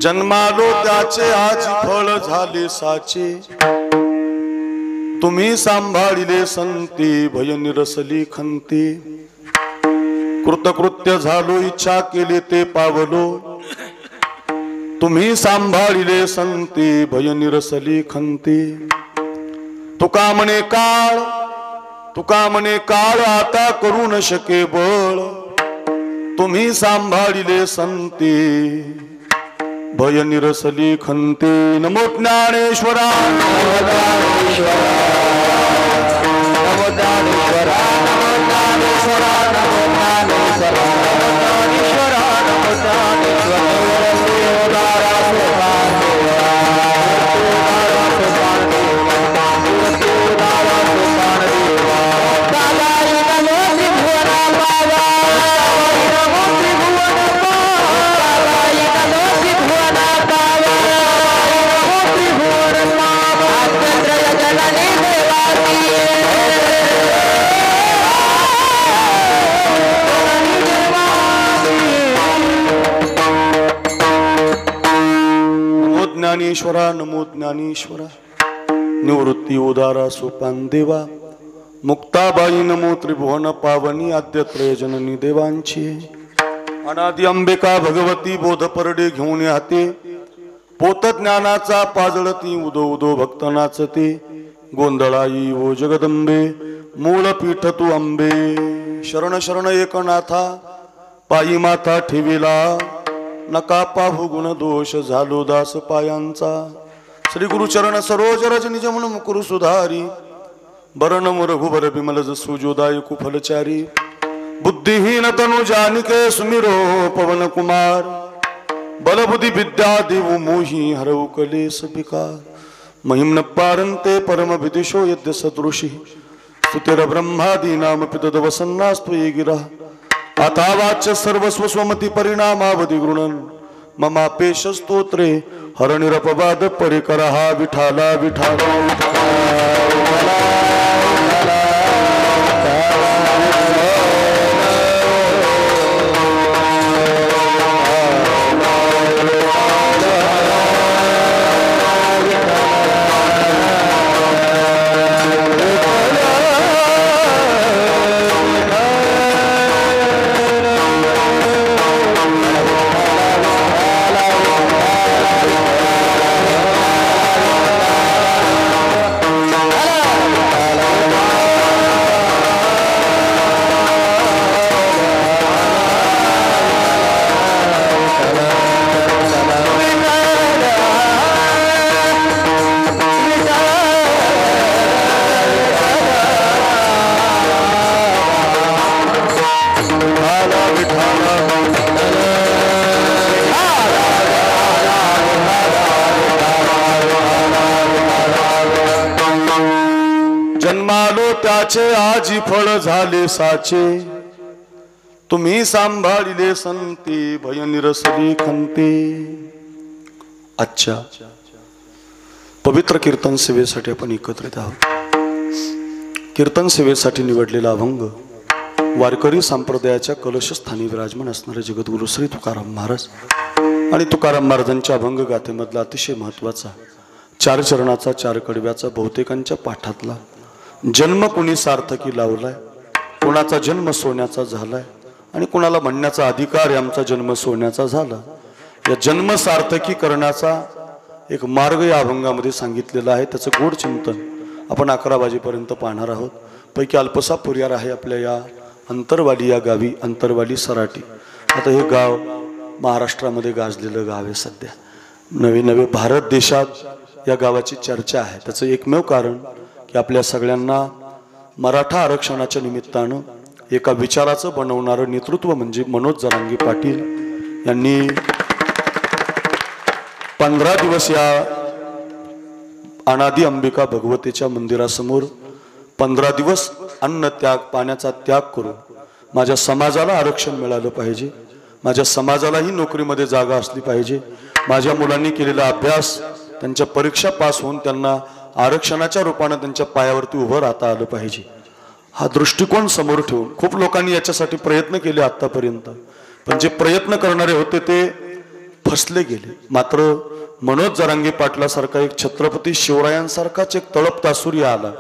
जन्मालो त्याचे आज फळ झाले साचे, तुम्ही सांभाळिले संती भय निरसली खंती। कृतकृत्य झालो इच्छा केले ते पावलो, तुम्ही सांभाळिले संती भय निरसली खंती। तुका म्हणे काळ आता करू न शके बळ, तुम्ही सांभाळिले संती भय निरसली खंती। नमो ज्ञानेश्वरा नमो ज्ञानेश्वरा नमो ज्ञानेश्वरा नमो ज्ञानेश्वरा नमो ज्ञानेश्वरा नमो ज्ञानेश्वरा ज्ञानेश्वरा नमो ज्ञानेश्वरा। निवृत्ती उदारा सोपान देवा, मुक्ताबाई नमो त्रिभुवन पावनी आद्य त्रय जननी देवांची। अनादि अंबिका भगवती बोध परडे घेऊन हाते, पोत ज्ञानाचा पाजळती उदो उदो भक्त नाचते। गोंधळाई ओ जगदंबे मूळ पीठ तू अंबे, शरण शरण एकनाथा पायी माथा ठेविला। नका पाहू गुण दोष झालो दास पायांचा, श्री गुरुचरण सरोज रज निज मन मुकुर सुधारी। बरण रघुबर बिमल जसु जोदायकु फलचारी, बुद्धिहीन तनु जानिके सुमिरो पवन कुमार। बल बुद्धि विद्या देवु मोहि हरऊ कलेस विकार, महिम्न पारंते परम विदिशो यद्य सदृशि। स्तुतिर ब्रह्मादि नाम पितद वसन्नास्त्वयि गिरा, आता वाच्य सर्वस्व स्वमति परिणामावधि गृणन्। ममापेश स्तोत्रे हरनिरपवाद परिकरहा विठाला विठाला विठाला। जन्मालो त्याचे आजी फळ झाले साचे, तुम्ही सांभाळिले संती भय निरसली खंती। अच्छा, पवित्र कीर्तन सेवेसाठी आपण एकत्रित आहोत। कीर्तन सेवेसाठी निवडलेला अभंग वारकरी संप्रदायाच्या कलशस्थानी विराजमान असणारे जगद्गुरु श्री तुकाराम महाराज आणि तुकाराम महाराजांच्या अभंग गाथेमधला अतिशय महत्वाचा 4 चरणाचा 4 कडव्याचा बहुतेकांच्या पाठातला जन्म कुणी सार्थकी लावलाय, कुणाचा जन्म सोन्याचा झालाय आणि कुणाला म्हणण्याचा अधिकार आहे आमचा जन्म सोन्याचा झाला। या जन्म सार्थकी करण्याचा एक मार्ग या अभंगामध्ये सांगितलेला आहे। त्याचं गोड चिंतन आपण 11 वाजेपर्यंत पाहणार आहोत। पैकी अल्पसा पुर्यार आहे आपल्या या अंतरवाली या गावी, अंतरवाली सराटी। आता हे गाव महाराष्ट्रामध्ये गाजलेलं गाव आहे। सध्या नवे नवे भारत देशात या गावाची चर्चा आहे। त्याचं एकमेव कारण की आपल्या सगळ्यांना मराठा आरक्षणाच्या निमित्तानं एका विचाराचं बनवणारं नेतृत्व म्हणजे मनोज जरांगे पाटील यांनी 15 दिवस या अनादि अंबिका भगवतीच्या मंदिरासमोर 15 दिवस अन्न त्याग पाण्याचा त्याग करून माझ्या समाजाला आरक्षण मिळालं पाहिजे, माझ्या समाजालाही नोकरीमध्ये जागा असली पाहिजे, माझ्या मुलांनी केलेला अभ्यास त्यांच्या परीक्षा पास होऊन त्यांना आरक्षणाच्या रूपाने त्यांच्या पायावरती उभं राहता आलं पाहिजे। हा दृष्टिकोन समोर ठेवून खूप लोकांनी याच्यासाठी प्रयत्न केले आतापर्यंत, पण जे प्रयत्न करणारे होते ते फसले गेले. मात्र मनोज जरांगे पाटलासारखा एक छत्रपती शिवरायांसारखाच एक तळपता सूर्य आला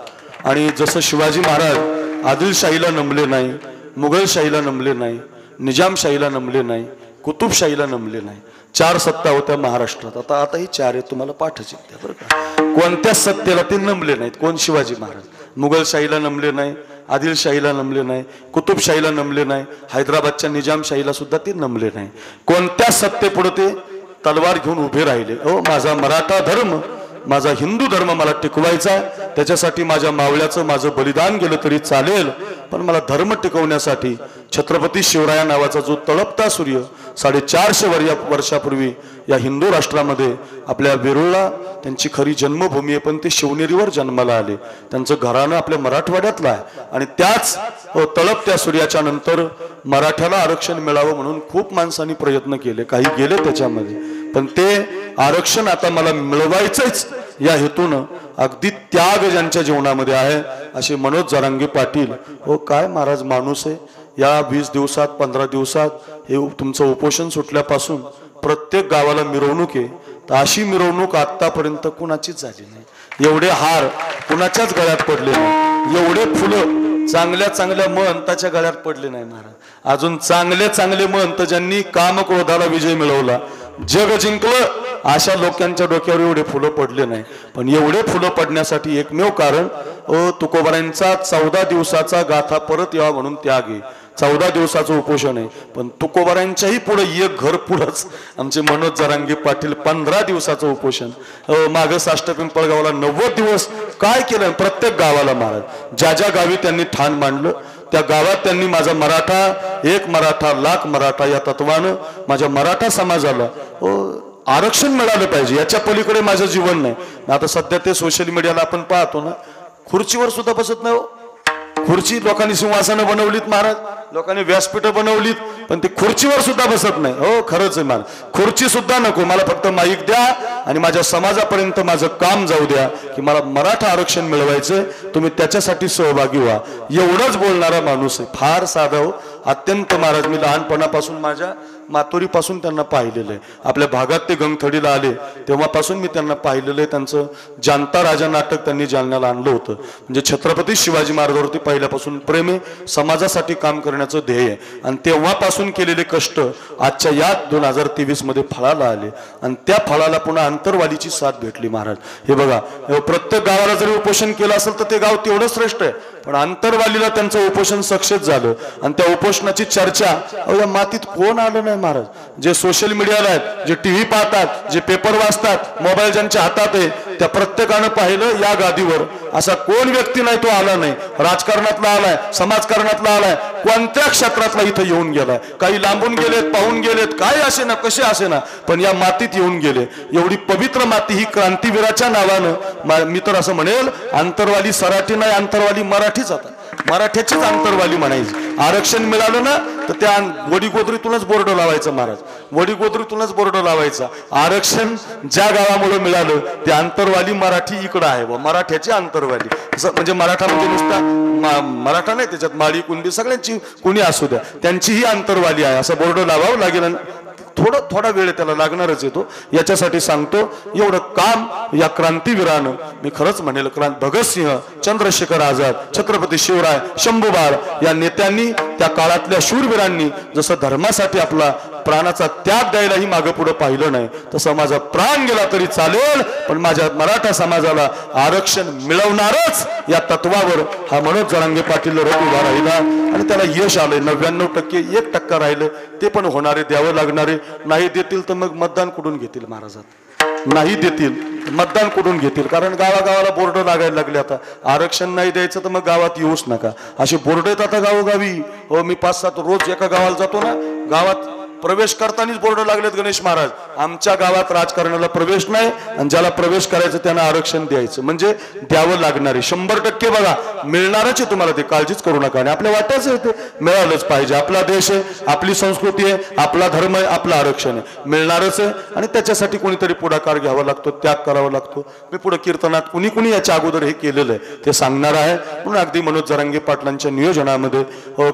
आणि जसं शिवाजी महाराज आदिलशाहीला नमले नाही, मुघलशाहीला नमले नाही, निजामशाहीला नमले नाही, कुतुबशाहीला नमले नाही. 4 सत्ता होत्या महाराष्ट्रात. आता ही 4 आहे, तुम्हाला पाठच येते बरं का. कोणत्या सत्तेला ते नमले नाहीत. कोण? शिवाजी महाराज. मुघलशाहीला नमले नाही, आदिलशाहीला नमले नाही, कुतुबशाहीला नमले नाही, हैदराबादच्या निजामशाहीला सुद्धा ते नमले नाही. कोणत्या सत्तेपुढे ते तलवार घेऊन उभे राहिले. माझा मराठा धर्म, माझा हिंदू धर्म मला टिकवायचा, त्याच्यासाठी माझ्या मावळ्याचं माझं बलिदान गेलं तरी चालेल, पण मला धर्म टिकवण्यासाठी छत्रपती शिवराया नावाचा जो तळपता सूर्य 450 वर्षापूर्वी या हिंदू राष्ट्रामध्ये आपल्या वेरूळला त्यांची खरी जन्मभूमी आहे, पण ते शिवनेरीवर जन्माला आले. त्यांचं घराणं आपल्या मराठवाड्यातलं आहे आणि त्याच तळपत्या सूर्याच्या नंतर मराठ्याला आरक्षण मिळावं म्हणून खूप माणसांनी प्रयत्न केले, काही गेले त्याच्यामध्ये, पण ते आरक्षण आता मला मिळवायचंच या हेतून अगदी त्याग ज्यांच्या जीवनामध्ये आहे असे मनोज जरांगे पाटील. काय महाराज माणूस आहे. या 20 दिवसात 15 दिवसात हे तुमचं उपोषण सुटल्यापासून प्रत्येक गावाला मिरवणूक आहे. तर अशी मिरवणूक आतापर्यंत कुणाचीच झाली नाही. एवढे हार कुणाच्याच गळ्यात पडले नाही, एवढे फुलं चांगल्या महंताच्या गळ्यात पडले नाही महाराज. अजून चांगले महंत ज्यांनी काम क्रोधाला विजय मिळवला, जग जिंकलं, अशा लोकांच्या डोक्यावर एवढे फुलं पडले नाही. पण एवढे फुलं पडण्यासाठी एकमेव कारण तुकोबारांचा 14 दिवसाचा गाथा परत यावा म्हणून त्याग आहे. 14 दिवसाचं उपोषण आहे, पण तुकोबारांच्याही पुढे एक घर पुढंच आमचे मनोज जरांगे पाटील 15 दिवसाचं उपोषण. मागं साष्ट पिंपळगावला 90 दिवस काय केलं प्रत्येक गावाला महाराज. ज्या गावी त्यांनी ठाण मांडलं त्या गावात त्यांनी माझा मराठा, एक मराठा लाख मराठा या तत्वानं माझ्या मराठा समाजाला आरक्षण मिळालं पाहिजे, याच्या पलीकडे माझं जीवन नाही. आता सध्या ते सोशल मीडियाला आपण पाहतो ना, खुर्चीवर सुद्धा बसत नाही. खुर्ची लोकांनी सिंहासनं बनवलीत महाराज, लोकांनी व्यासपीठं बनवलीत, पण ते खुर्चीवर सुद्धा बसत नाही. खरंच आहे महाराज, खुर्ची सुद्धा नको, मला फक्त माईक द्या आणि माझ्या समाजापर्यंत माझं काम जाऊ द्या की मला मराठा आरक्षण मिळवायचं, तुम्ही त्याच्यासाठी सहभागी व्हा. एवढंच बोलणारा माणूस आहे. फार साधा अत्यंत महाराज. मी लहानपणापासून माझ्या मातोरीपासून त्यांना पाहिलेलं आहे. आपल्या भागात ते गंगथडीला आले तेव्हापासून मी त्यांना पाहिलेलं आहे. त्यांचं जाणता राजा नाटक त्यांनी जालन्याला आणलं होतं. म्हणजे छत्रपती शिवाजी महाराजांवरती पहिल्यापासून प्रेम आहे, समाजासाठी काम करण्याचं ध्येय आहे आणि तेव्हापासून केलेले कष्ट आजच्या या 2023 मध्ये फळाला आले आणि त्या फळाला पुन्हा अंतरवालीची साथ भेटली महाराज. हे बघा, प्रत्येक गावाला जरी उपोषण केलं असेल तर ते गाव तेवढं श्रेष्ठ आहे, पण अंतरवालीला त्यांचं उपोषण सक्सेस झालं आणि त्या उपोषणाची चर्चा या मातीत कोण आलं नाही महाराज. जे सोशल मीडियाला आहेत, जे टीव्ही पाहतात, जे पेपर वाचतात, मोबाईल ज्यांच्या हातात आहे, त्या प्रत्येकानं पाहिलं या गादीवर असा कोण व्यक्ती नाही तो आला नाही. राजकारणातला आलाय, समाजकारणातला आलाय, कोणत्या क्षेत्रातला इथं येऊन गेलाय. काही लांबून गेलेत, पाहून गेलेत, काय असे ना कसे असे ना, पण या मातीत येऊन गेले. एवढी पवित्र माती ही क्रांतीवीराच्या नावानं मी तर असं म्हणेल, अंतरवाली सराठी नाही, अंतरवाली मराठीच. आता मराठ्याचीच अंतरवाली म्हणायची. आरक्षण मिळालं ना तर त्या वडीगोद्रीतूनच बोर्ड लावायचं महाराज, वडीगोद्रीतूनच बोर्ड लावायचा. आरक्षण ज्या गावामुळे मिळालं ते अंतरवाली मराठी इकडं आहे, मराठ्याची अंतरवाली. म्हणजे मराठा म्हणजे नुसता मराठा नाही, त्याच्यात माळी कुणबी सगळ्यांची कुणी असू द्या, त्यांची ही अंतरवाली आहे असं बोर्ड लावावं लागेल. थोडा वेळ त्याला लागणारच येतो. याच्यासाठी सांगतो, एवढं काम या क्रांतीवीरानं, मी खरंच म्हणेल भगतसिंह, चंद्रशेखर आझाद, छत्रपती शिवराय, शंभूबाळ या नेत्यांनी, त्या काळातल्या शूरवीरांनी जसं धर्मासाठी आपला प्राणाचा त्याग द्यायलाही मागं पुढं पाहिलं नाही, तसं माझा प्राण गेला तरी चालेल पण माझ्या मराठा समाजाला आरक्षण मिळवणारच या तत्वावर हा मनोज जरांगे पाटील उभा राहिला आणि त्याला यश आलंय. 99% 1% राहिलं, ते पण होणारे, द्यावं लागणारे. नाही देतील तर मग मतदान कुठून घेतील महाराजात, नाही देतील मतदान कुठून घेतील, कारण गावागावाला बोर्ड लागायला लागले. आता आरक्षण नाही द्यायचं तर मग गावात येऊच नका असे बोर्ड आहेत आता गावोगावी. मी 5-7 रोज एका गावाला जातो ना, गावात प्रवेश करतानाच बोर्ड लागलेत गणेश महाराज, आमच्या गावात राजकारणाला प्रवेश नाही आणि ज्याला प्रवेश करायचं त्यांना आरक्षण द्यायचं, म्हणजे द्यावं लागणारे. 100% बघा मिळणारच आहे तुम्हाला, ते काळजीच करू नका. आणि आपल्या वाट्याचं ते मिळालंच पाहिजे. आपला देश आहे, आपली संस्कृती आहे, आपला धर्म आहे, आपलं आरक्षण आहे, मिळणारच आहे. आणि त्याच्यासाठी कोणीतरी पुढाकार घ्यावा लागतो, त्याग करावा लागतो. मी पुढे कीर्तनात कुणी याच्या अगोदर हे केलेलं आहे ते सांगणार आहे. म्हणून अगदी मनोज जरांगे पाटलांच्या नियोजनामध्ये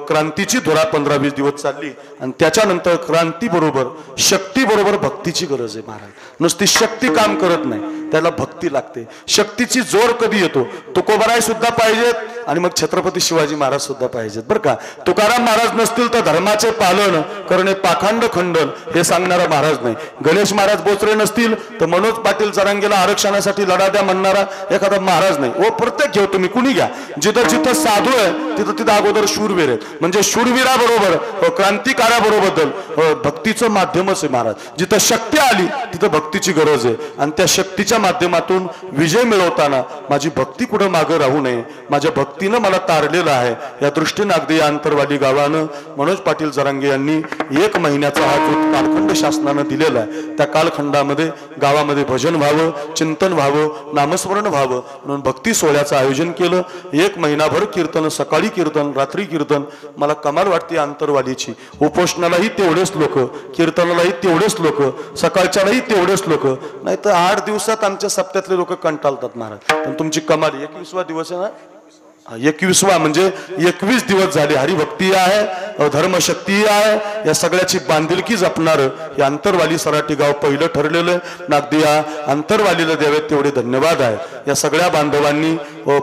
क्रांतीची धुरा 15-20 दिवस चालली आणि त्याच्यानंतर क्रांती बरोबर शक्ती बरोबर भक्तीची गरज आहे महाराज. नुसती शक्ती काम करत नाही, त्याला भक्ती लागते. शक्तीची जोर कधी येतो? तुकोबाराय सुद्धा पाहिजेत आणि मग छत्रपती शिवाजी महाराज सुद्धा पाहिजेत बरं का. तुकाराम महाराज नसतील तर धर्माचे पालन करणे पाखंड खंडन हे सांगणारा महाराज नाही. गणेश महाराज बोचरे नसतील तर मनोज पाटील जरांगेला आरक्षणासाठी लढा द्या म्हणणारा एखादा महाराज नाही. ओ प्रत्येक घेऊ तुम्ही कुणी घ्या, जिथं जिथं साधू आहे तिथं तिथं अगोदर शूरवीर आहेत. म्हणजे शूरवीराबरोबर क्रांतिकाराबरोबर भक्तीचं माध्यमच आहे महाराज. जिथं शक्ती आली तिथं भक्तीची गरज आहे आणि त्या शक्तीच्या माध्यमातून विजय मिळवताना माझी भक्ती कुठं मागं राहू नये, माझ्या भक्तीनं मला तारलेलं आहे. या दृष्टीनं अगदी या अंतरवाली गावानं मनोज पाटील जरांगे यांनी 1 महिन्याचा हा जो कालखंड शासनानं दिलेला आहे त्या कालखंडामध्ये गावामध्ये भजन व्हावं, चिंतन व्हावं, नामस्मरण व्हावं म्हणून भक्ती सोहळ्याचं आयोजन केलं. 1 महिनाभर कीर्तन, सकाळी कीर्तन, रात्री कीर्तन. मला कमाल वाटते अंतरवालीची. उपोषणालाही तेवढेच लोक, कीर्तनालाही तेवढेच लोक, सकाळच्यालाही तेवढेच लोक. नाही तर 8 दिवसात आमच्या सप्त्यातले लोक कंटाळतात महाराज. पण तुमची कमाल 21वा दिवस आहे ना, 21वा म्हणजे 21 दिवस झाले. हरिभक्ती आहे, धर्मशक्ती आहे, या सगळ्याची बांधिलकी जपणार हे अंतरवाली सराटी गाव पहिलं ठरलेलं आहे. नागदी या अंतरवालीला द्यावेत तेवढे धन्यवाद आहे. या सगळ्या बांधवांनी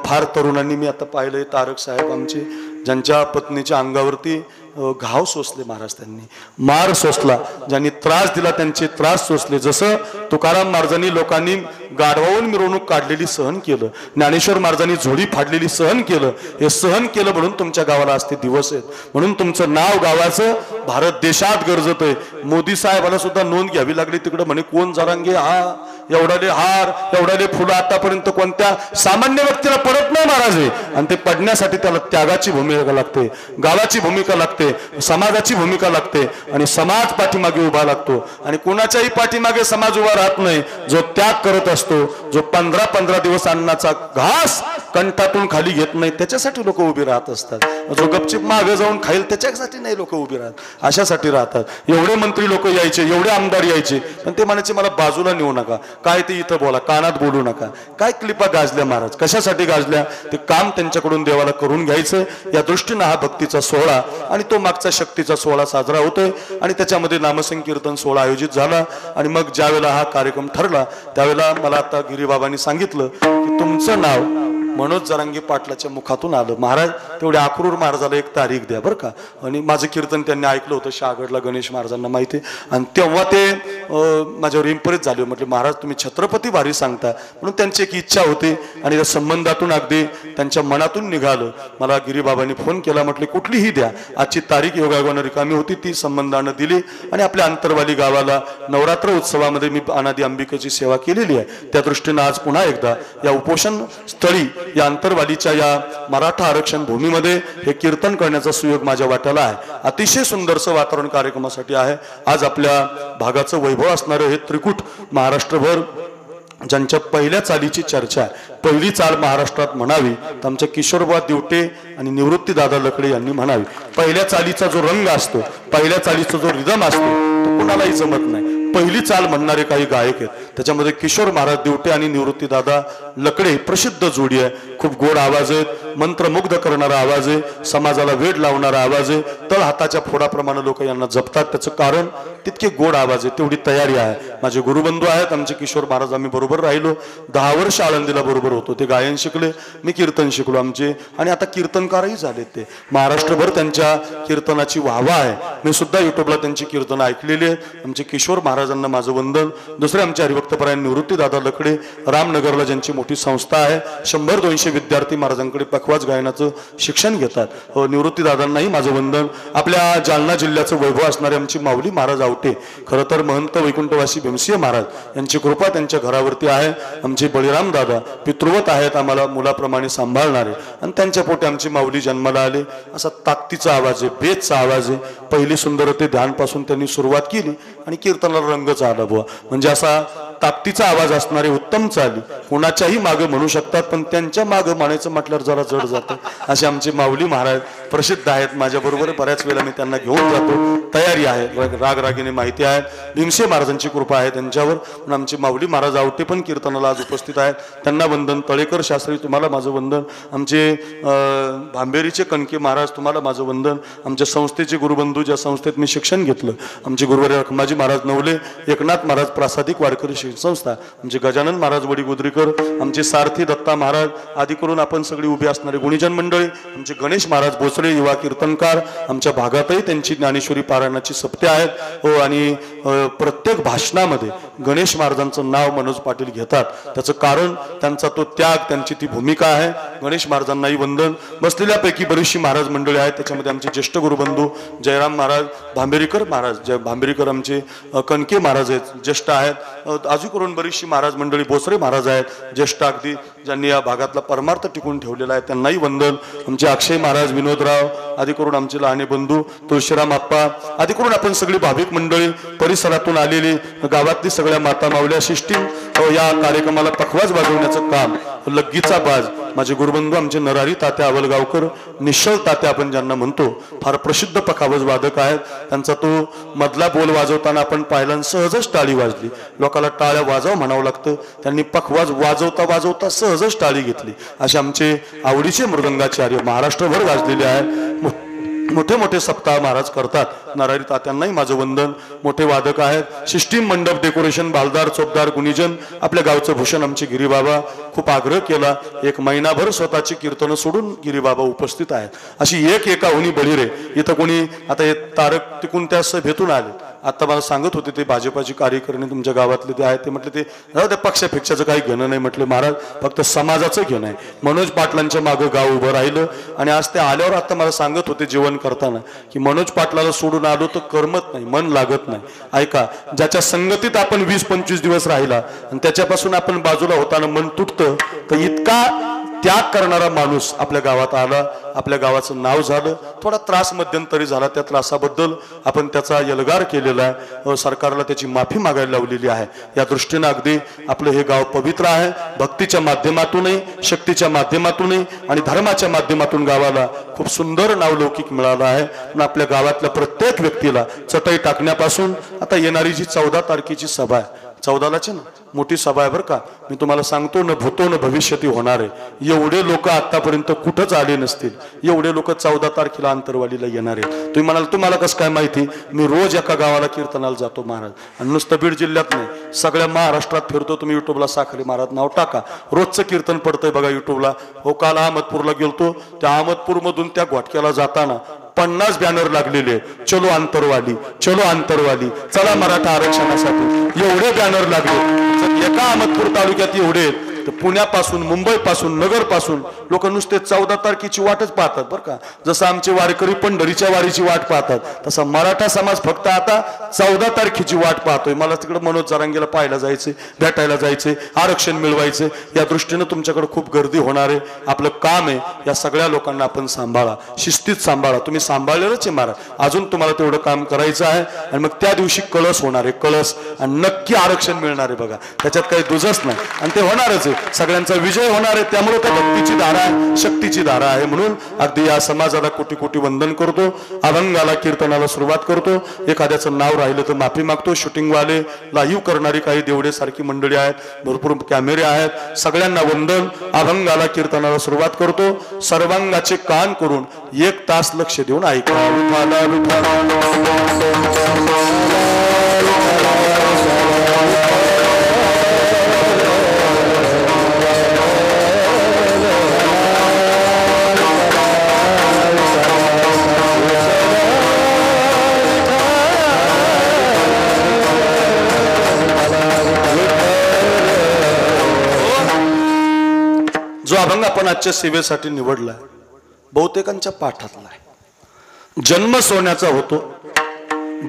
फार तरुणांनी मी आता पाहिलंय, तारक साहेब आमचे, ज्यांच्या पत्नीच्या अंगावरती घाव सोसले महाराज, त्यांनी मार सोसला, ज्यांनी त्रास दिला त्यांचे त्रास सोसले. जसं तुकाराम महाराजांनी लोकांनी गाढवावून मिरवणूक काढलेली सहन केलं, ज्ञानेश्वर महाराजांनी झोडी फाडलेली सहन केलं. हे सहन केलं म्हणून तुमच्या गावाला आज ते दिवस आहेत. म्हणून तुमचं नाव गावाचं भारत देशात गरजत आहे. मोदी साहेबाला सुद्धा नोंद घ्यावी लागली तिकडे. म्हणे कोण जरांगे हा, एवढाले हार, एवढाले फुलं आतापर्यंत कोणत्या सामान्य व्यक्तीला पडत नाही महाराज आहे. आणि ते पडण्यासाठी त्याला त्यागाची भूमिका लागते, गावाची भूमिका लागते, समाजाची भूमिका लागते आणि समाज पाठीमागे उभा लागतो. आणि कोणाच्याही पाठीमागे समाज उभा राहत नाही. जो त्याग करत असतो, जो 15-15 दिवस अन्नाचा घास कंठातून खाली घेत नाही, त्याच्यासाठी लोक उभी राहत असतात. जो गपचिप मागे जाऊन खाईल त्याच्यासाठी नाही लोक उभी राहत, अशासाठी राहतात. एवढे मंत्री लोक यायचे, एवढे आमदार यायचे, पण ते म्हणायचे मला बाजूला नेऊ नका, काय ते इथं बोला, कानात बोलू नका. काय क्लिपा गाजल्या महाराज, कशासाठी गाजल्या? ते काम त्यांच्याकडून देवाला करून घ्यायचं. या दृष्टीनं हा भक्तीचा सोहळा आणि तो मागचा शक्तीचा सोहळा साजरा होतोय. आणि त्याच्यामध्ये नामसंकीर्तन सोहळा आयोजित झाला. आणि मग ज्या वेळेला हा कार्यक्रम ठरला त्यावेळेला मला आता गिरीबाबांनी सांगितलं की तुमचं नाव मनोज जरांगे पाटलाच्या मुखातून आलं. महाराज तेवढे अक्रूर महाराजाला 1 तारीख द्या बरं का. आणि माझं कीर्तन त्यांनी ऐकलं होतं शहागडला, गणेश महाराजांना माहिती आहे. आणि तेव्हा ते माझ्यावर इम्प्रेस झाले. म्हटले महाराज तुम्ही छत्रपती भारी सांगता, म्हणून त्यांची एक इच्छा होती. आणि त्या संबंधातून अगदी त्यांच्या मनातून निघालं. मला गिरीबाबांनी फोन केला, म्हटले कुठलीही द्या. आजची तारीख योगायोगानं रिकामी होती, ती संबंधानं दिली. आणि आपल्या अंतरवाली गावाला नवरात्र उत्सवामध्ये मी अनादी अंबिकेची सेवा केलेली आहे. त्या दृष्टीनं आज पुन्हा एकदा या उपोषण स्थळी, या अंतरवालीच्या या मराठा आरक्षण भूमीमध्ये हे कीर्तन करण्याचा सुयोग माझ्या वाट्याला आहे. अतिशय सुंदरसं वातावरण कार्यक्रमासाठी आहे. आज आपल्या भागाचं वैभव असणारं हे त्रिकूट महाराष्ट्रभर ज्यांच्या पहिल्या चालीची चर्चा आहे. पहिली चाल महाराष्ट्रात म्हणावी तर आमच्या किशोरबा दिवटे आणि निवृत्ती दादा लकडे यांनी म्हणावी. पहिल्या चालीचा जो रंग असतो, पहिल्या चालीचा जो रिदम असतो तो कुणालाही जमत नाही. पहिली चाल म्हणणारे काही गायक आहेत, त्याच्यामध्ये किशोर महाराज दिवटे आणि निवृत्ती दादा लकडे प्रसिद्ध जोडी आहे. खूप गोड आवाज आहे, मंत्रमुग्ध करणारा आवाज आहे, समाजाला वेड लावणारा आवाज आहे. तळ हाताच्या फोडाप्रमाणे लोक यांना जपतात. त्याचं कारण तितके गोड आवाज आहे, तेवढी तयारी आहे. माझे गुरुबंधू आहेत आमचे किशोर महाराज, आम्ही बरोबर राहिलो. 10 वर्ष आळंदीला बरोबर होतो. ते गायन शिकले, मी कीर्तन शिकलो आमचे. आणि आता कीर्तनकारही झाले. ते महाराष्ट्रभर त्यांच्या कीर्तनाची वाहवा आहे. मी सुद्धा युट्यूबला त्यांची कीर्तन ऐकलेली आहे. आमचे किशोर महाराजांना माझं वंदन. दुसरे आमचे हरिभक्तपरायण निवृत्ती दादा लकडे, रामनगरला ज्यांची मोठी संस्था आहे, 100-200 विद्यार्थी महाराजांकडे पखवाज गायनाचं शिक्षण घेतात. निवृत्ती दादांनाही माझं वंदन. आपल्या जालना जिल्ह्याचं वैभव असणारे आमची माऊली महाराज आवटे, खरं तर महंत वैकुंठवासी भीमसिंह महाराज यांची कृपा त्यांच्या घरावरती आहे. आमचे बळीराम दादा पितृवत आहेत, आम्हाला मुलाप्रमाणे सांभाळणारे. आणि त्यांच्या पोटी आमची माऊली जन्माला आले. असा ताकदीचा आवाज आहे, बेतचा आवाज आहे. पहिली सुंदर ते ध्यानपासून त्यांनी सुरुवात केली आणि कीर्तनाला रंगच आला बुवा. म्हणजे असा ताकदीचा आवाज असणारे उत्तम चाली कोणाच्याही मागे म्हणू शकतात, पण त्यांच्या मागे म्हणायचं म्हटल्यावर जरा जड जातं. असे आमचे माऊली महाराज प्रसिद्ध आहेत. माझ्याबरोबर बऱ्याच वेळेला मी त्यांना घेऊन जातो. तयारी आहे, रागरागीने माहिती आहे. भीमसे महाराजांची कृपा आहे त्यांच्यावर. पण आमचे माऊली महाराज आवटे पण कीर्तनाला आज उपस्थित आहेत. त्यांना वंदन. तळेकर शास्त्री तुम्हाला माझं वंदन. आमचे भांबेरीचे कणके महाराज तुम्हाला माझं वंदन. आमच्या संस्थेचे गुरुबंधू, ज्या संस्थेत मी शिक्षण घेतलं, आमचे गुरुवर्य रखमाजी महाराज नवले, एकनाथ महाराज प्रासादिक वारकरी शिक्षण संस्था, आमचे गजानन महाराज वडी गुजरीकर, आमचे सारथी दत्ता महाराज आदी करून आपण सगळी उभी असणारी गुणीजन मंडळी, आमचे गणेश महाराज भोसले युवा कीर्तनकार. आमच्या भागातही त्यांची ज्ञानेश्वरी पारायणाची सप्ते आहेत हो. आणि प्रत्येक भाषणामध्ये गणेश महाराजांचं नाव मनोज पाटील घेतात. त्याचं कारण त्यांचा तो त्याग, त्यांची ती भूमिका आहे. गणेश महाराजांनाही वंदन. बसलेल्यापैकी बरीचशी महाराज मंडळी आहेत. त्याच्यामध्ये आमचे ज्येष्ठ गुरुबंधू जयराम महाराज भांबेरीकर महाराज, भांबेरीकर आमचे कणके महाराज आहेत, ज्येष्ठ आहेत. आजू करून बरीचशी महाराज मंडळी, भोसरे महाराज आहेत ज्येष्ठ अगदी, ज्यांनी या भागातला परमार्थ टिकून ठेवलेला आहे, त्यांनाही वंदन. आमचे अक्षय महाराज, विनोदराव आदी करून आमचे लहाने बंधू तुळशीराम आप्पा आदी करून आपण सगळी भाविक मंडळी, परिसरातून आलेली गावातली सगळ्या माता मावल्या सिस्टीम या कार्यक्रमाला पखवाज वाजवण्याचं काम, लग्गीचा बाज माझे गुरुबंधू आमचे नरारी तात्या अवलगावकर, निश्चल तात्या आपण ज्यांना म्हणतो, फार प्रसिद्ध पखावज वादक आहेत. त्यांचा तो मधला बोल वाजवताना आपण पाहिला, सहजच टाळी वाजली. लोकांना टाळ्या वाजव म्हणावं लागतं, त्यांनी पखवाज वाजवता वाजवता सहजच टाळी घेतली. असे आमचे आवडीचे मृदंगाचार्य महाराष्ट्रभर गाजलेले आहेत. मोठे मोठे सप्ताह महाराज करतात. नरारी तात्यांनाही माझं वंदन. मोठे वादक आहेत. सिस्टीम, मंडप, डेकोरेशन, बालदार, चोपदार, गुणीजन, आपल्या गावचं भूषण आमचे गिरीबाबा. खूप आग्रह केला, एक महिनाभर स्वतःची कीर्तनं सोडून गिरीबाबा उपस्थित आहेत. अशी एका हुनी बळीरे. इथं कोणी आता हे तारक तिकून त्या भेटून आले. आता मला सांगत होते ते भाजपाची कार्यकर्ते तुमच्या गावातले ते आहेत, ते म्हटले ते त्या पक्षापेक्षाचं काही घेणं नाही. म्हटलं महाराज फक्त समाजाचं घेणं आहे. मनोज पाटलांच्या मागं गाव उभं राहिलं. आणि आज ते आल्यावर आता मला सांगत होते जेवण करताना की मनोज पाटलाला सोडून आलो तर करमत नाही, मन लागत नाही. ऐका, ज्याच्या संगतीत आपण 20-25 दिवस राहिला आणि त्याच्यापासून आपण बाजूला होताना मन तुटतं, तर इतका त्याग करणारा माणूस आपल्या गावात आला, आपल्या गावाचं नाव झालं. थोडा त्रास मध्यंतरी झाला, त्या त्रासाबद्दल आपण त्याचा यलगार केलेला आहे. सरकारला त्याची माफी मागायला लावलेली आहे. या दृष्टीने अगदी आपलं हे गाव पवित्र आहे. भक्तीच्या माध्यमातूनही, शक्तीच्या माध्यमातूनही आणि धर्माच्या माध्यमातून गावाला खूप सुंदर नावलौकिक मिळालं आहे. पण आपल्या गावातल्या प्रत्येक व्यक्तीला चटई टाकण्यापासून आता येणारी जी 14 तारखेची सभा आहे, 14लाच ना मोठी सभा आहे बरं का. मी तुम्हाला सांगतो, न भूतो न भविष्यती होणार आहे. एवढे लोक आतापर्यंत कुठंच आले नसतील. एवढे लोक 14 तारखेला अंतरवालीला येणार आहे. तुम्ही म्हणाल तुम्हाला कसं काय माहिती? मी रोज एका गावाला कीर्तनाला जातो महाराज. आणि नुसतं बीड जिल्ह्यात नाही, सगळ्या महाराष्ट्रात फिरतो. तुम्ही युट्यूबला साखरे महाराज नाव टाका, रोजचं कीर्तन पडतंय बघा युट्यूबला. हो, काल अहमदपूरला गेलतो. त्या अहमदपूरमधून त्या घोटक्याला जाताना 50 बॅनर लागलेले, चलो अंतरवाली, चलो अंतरवाली, चला मराठा आरक्षणासाठी. एवढे बॅनर लागले. एका अहमदपूर तालुक्यात एवढे, तर पुण्यापासून, मुंबईपासून, नगरपासून लोक नुसते 14 तारखेची वाटच पाहतात बरं का. जसं आमचे वारकरी पंढरीच्या वारीची वाट पाहतात, तसा मराठा समाज फक्त आता 14 तारखेची वाट पाहतोय. मला तिकडे मनोज जरांगेला पाहायला जायचे, भेटायला जायचे, आरक्षण मिळवायचे. या दृष्टीनं तुमच्याकडे खूप गर्दी होणार आहे. आपलं काम आहे या सगळ्या लोकांना आपण सांभाळा, शिस्तीत सांभाळा. तुम्ही सांभाळलेलंच आहे महाराज, अजून तुम्हाला तेवढं काम करायचं आहे. आणि मग त्या दिवशी कळस होणार आहे, कळस, आणि नक्की आरक्षण मिळणार आहे बघा. त्याच्यात काही दुजच नाही आणि ते होणारच आहे. सगळ्यांचा विजय होणार आहे. त्यामुळे त्या भक्तीची धारा आहे, शक्तीची धारा आहे. म्हणून अगदी या समाजाला कोटी कोटी वंदन करतो. अभंगाला, कीर्तनाला सुरुवात करतो. एखाद्याचं नाव राहिलं तर माफी मागतो. शूटिंगवाले, लाईव्ह करणारी काही देवडे सारखी मंडळी आहेत, भरपूर कॅमेरे आहेत. सगळ्यांना वंदन. अभंगाला, कीर्तनाला सुरुवात करतो. सर्वांगाचे कान करून 1 तास लक्ष देऊन ऐका. जो अभंग आपण आजच्या सेवेसाठी निवडलाय, बहुतेकांच्या पाठातला आहे. जन्म सोन्याचा होतो,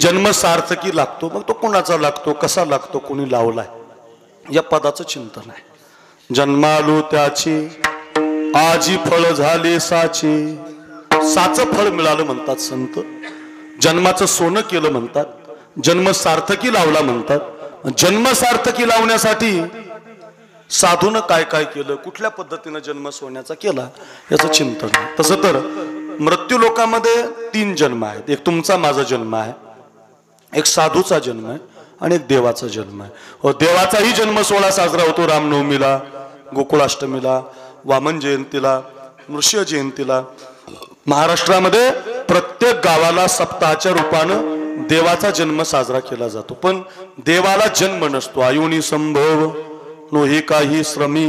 जन्म सार्थकी लागतो. मग तो कोणाचा लागतो, कसा लागतो, कोणी लावलाय, या पदाचं चिंतन आहे. जन्मालो त्याची, आजी फळ झाले साची. साचं फळ मिळालं म्हणतात संत. जन्माचं सोनं केलं म्हणतात. जन्म सार्थकी लावला म्हणतात। जन्म सार्थकी लावण्यासाठी साधूनं काय काय केलं, कुठल्या पद्धतीनं जन्म सोन्याचा केला याचं चिंतन। तसं तर मृत्यू लोकामध्ये 3 जन्म आहेत। एक तुमचा माझा जन्म आहे, एक साधूचा जन्म आहे आणि एक देवाचा जन्म आहे। देवाचाही जन्म सोहळा साजरा होतो रामनवमीला, गोकुळाष्टमीला, वामन जयंतीला, नृसिंह जयंतीला। महाराष्ट्रामध्ये प्रत्येक गावाला सप्ताहाच्या रूपानं देवाचा जन्म साजरा केला जातो। पण देवाला जन्म नसतो। आयुनी संभव नोही काही श्रमी,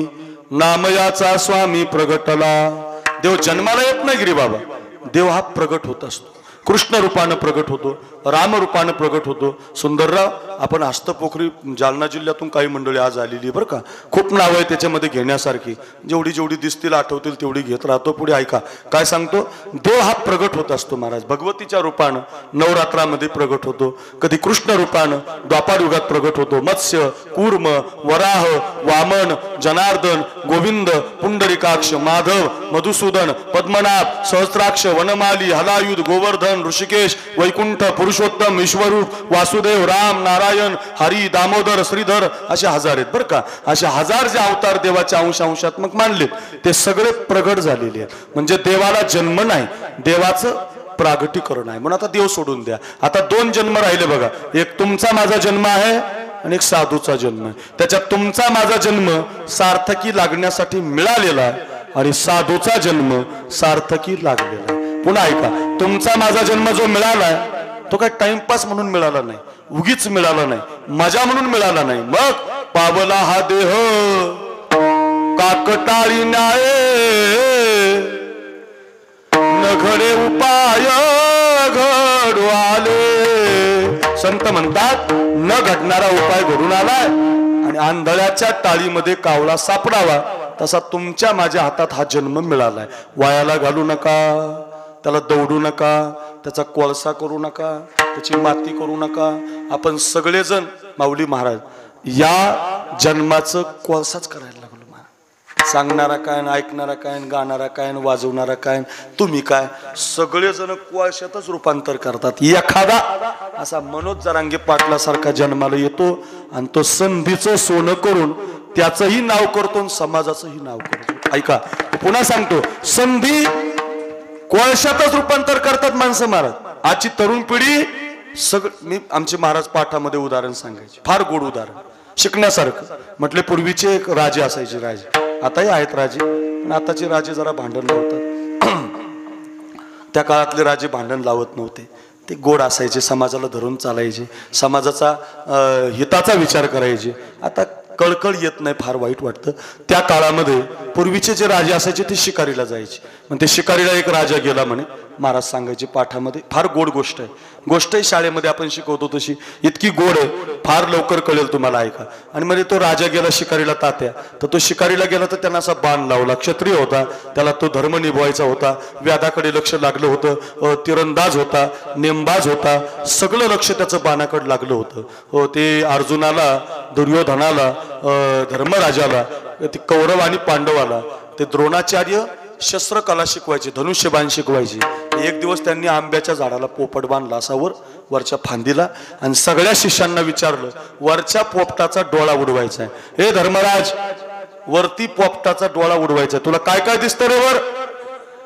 नामयाचा स्वामी प्रगटला। देव जन्माला येत नाही गिरी बाबा, देव हा प्रगट होत असतो। कृष्ण रूपानं प्रगट होतो, राम रूपानं प्रगट होतो। सुंदरराव, आपण हस्तपोखरी जालना जिल्ह्यातून काही मंडळी आज आलेली बरं का, खूप नाव आहे त्याच्यामध्ये घेण्यासारखी, जेवढी जेवढी दिसतील आठवतील तेवढी घेत राहतो। पुढे ऐका काय सांगतो, देव हा प्रगट होत असतो महाराज। भगवतीच्या रूपानं नवरात्रामध्ये प्रगट होतो, कधी कृष्ण रूपानं द्वापार युगात प्रगट होतो। मत्स्य, कूर्म, वराह, वामन, जनार्दन, गोविंद, पुंडरीकाक्ष, माधव, मधुसूदन, पद्मनाभ, सहस्राक्ष, वनमाली, हलायुध, गोवर्धन, ऋषिकेश, वैकुंठ, पुरुषोत्तम, विश्वरूप, वासुदेव, राम, नारायण, हरी, दामोदर, श्रीधर असे हजार आहेत बरं का। असे हजार जे अवतार देवाच्या अंशात्मक मानले ते सगळे प्रगट झालेले आहेत। म्हणजे देवाला जन्म नाही, देवाचं प्रागटीकरण आहे। म्हणून आता देव सोडून द्या, आता 2 जन्म राहिले बघा। एक तुमचा माझा जन्म आहे आणि एक साधूचा जन्म आहे। त्याच्यात तुमचा माझा जन्म सार्थकी लागण्यासाठी मिळालेला आहे आणि साधूचा जन्म सार्थकी लागलेला आहे। पुन्हा ऐका, तुमचा माझा जन्म जो मिळालाय तो काय टाइमपास म्हणून मिळाला नाही, उगीच मिळाला नाही, मजा म्हणून मिळाला नाही। मग पावला हा देह काकटाळी न्याय, न घडे उपाय घडू आले। संत म्हणतात न घडणारा उपाय घडून आलाय आणि आंधळ्याच्या टाळीमध्ये कावळा सापडावा तसा तुमच्या माझ्या हातात हा जन्म मिळालाय। वायाला घालू नका, त्याला दौडू नका, त्याचा कोळसा करू नका, त्याची माती करू नका। आपण सगळेजण माऊली महाराज या जन्माचं कोळसाच करायला लागलो महाराज। सांगणारा काय, ऐकणारा काय, गाणारा काय, वाजवणारा काय, तुम्ही काय, सगळेजण कोळशातच रूपांतर करतात। एखादा असा मनोज जरांगे पाटला सारखा जन्माला येतो आणि तो संधीचं सोनं करून त्याचंही नाव करतो आणि समाजाचंही नाव करतो। ऐका पुन्हा सांगतो, संधी कोळशातच रूपांतर करतात माणसं महाराज। आजची तरुण पिढी मी आमचे महाराज पाठामध्ये उदाहरण सांगायचे, फार गोड उदाहरण शिकण्यासारखं। म्हटले पूर्वीचे एक राजे असायचे, राजे आताही आहेत राजे, पण आताचे राजे जरा भांडण लावतात। त्या काळातले राजे भांडण लावत नव्हते, ते गोड असायचे, समाजाला धरून चालायचे, समाजाचा हिताचा विचार करायचे। आता कळकळ येत नाही, फार वाईट वाटतं। त्या काळामध्ये पूर्वीचे जे राजे असायचे ते शिकारीला जायचे। मग ते शिकारीला एक राजा गेला म्हणे, महाराज सांगायचे पाठामध्ये, फार गोड गोष्ट आहे। गोष्टही शाळेमध्ये आपण शिकवतो तशी इतकी गोड आहे, फार लवकर कळेल तुम्हाला। ऐका, आणि म्हणजे तो राजा गेला शिकारीला तात्या, तर तो शिकारीला गेला तर त्यांना असा बाण लावला। क्षत्रिय होता, त्याला तो धर्म निभवायचा होता, व्याधाकडे लक्ष लागलं होतं, तिरंदाज होता, नेमबाज होता, सगळं लक्ष त्याचं बाणाकडे लागलं होतं। ते अर्जुनाला, दुर्योधनाला, धर्मराजाला, ते कौरव आणि पांडवाला ते द्रोणाचार्य शस्त्रकला शिकवायचे, धनुष्यबाण शिकवायचे। एक दिवस त्यांनी आंब्याच्या झाडाला पोपट बांधला असा वरच्या फांदीला, आणि सगळ्या शिष्यांना विचारलं वरच्या पोपटाचा डोळा उडवायचा आहे। हे धर्मराज, वरती पोपटाचा डोळा उडवायचा, तुला काय काय दिसतं रे वर?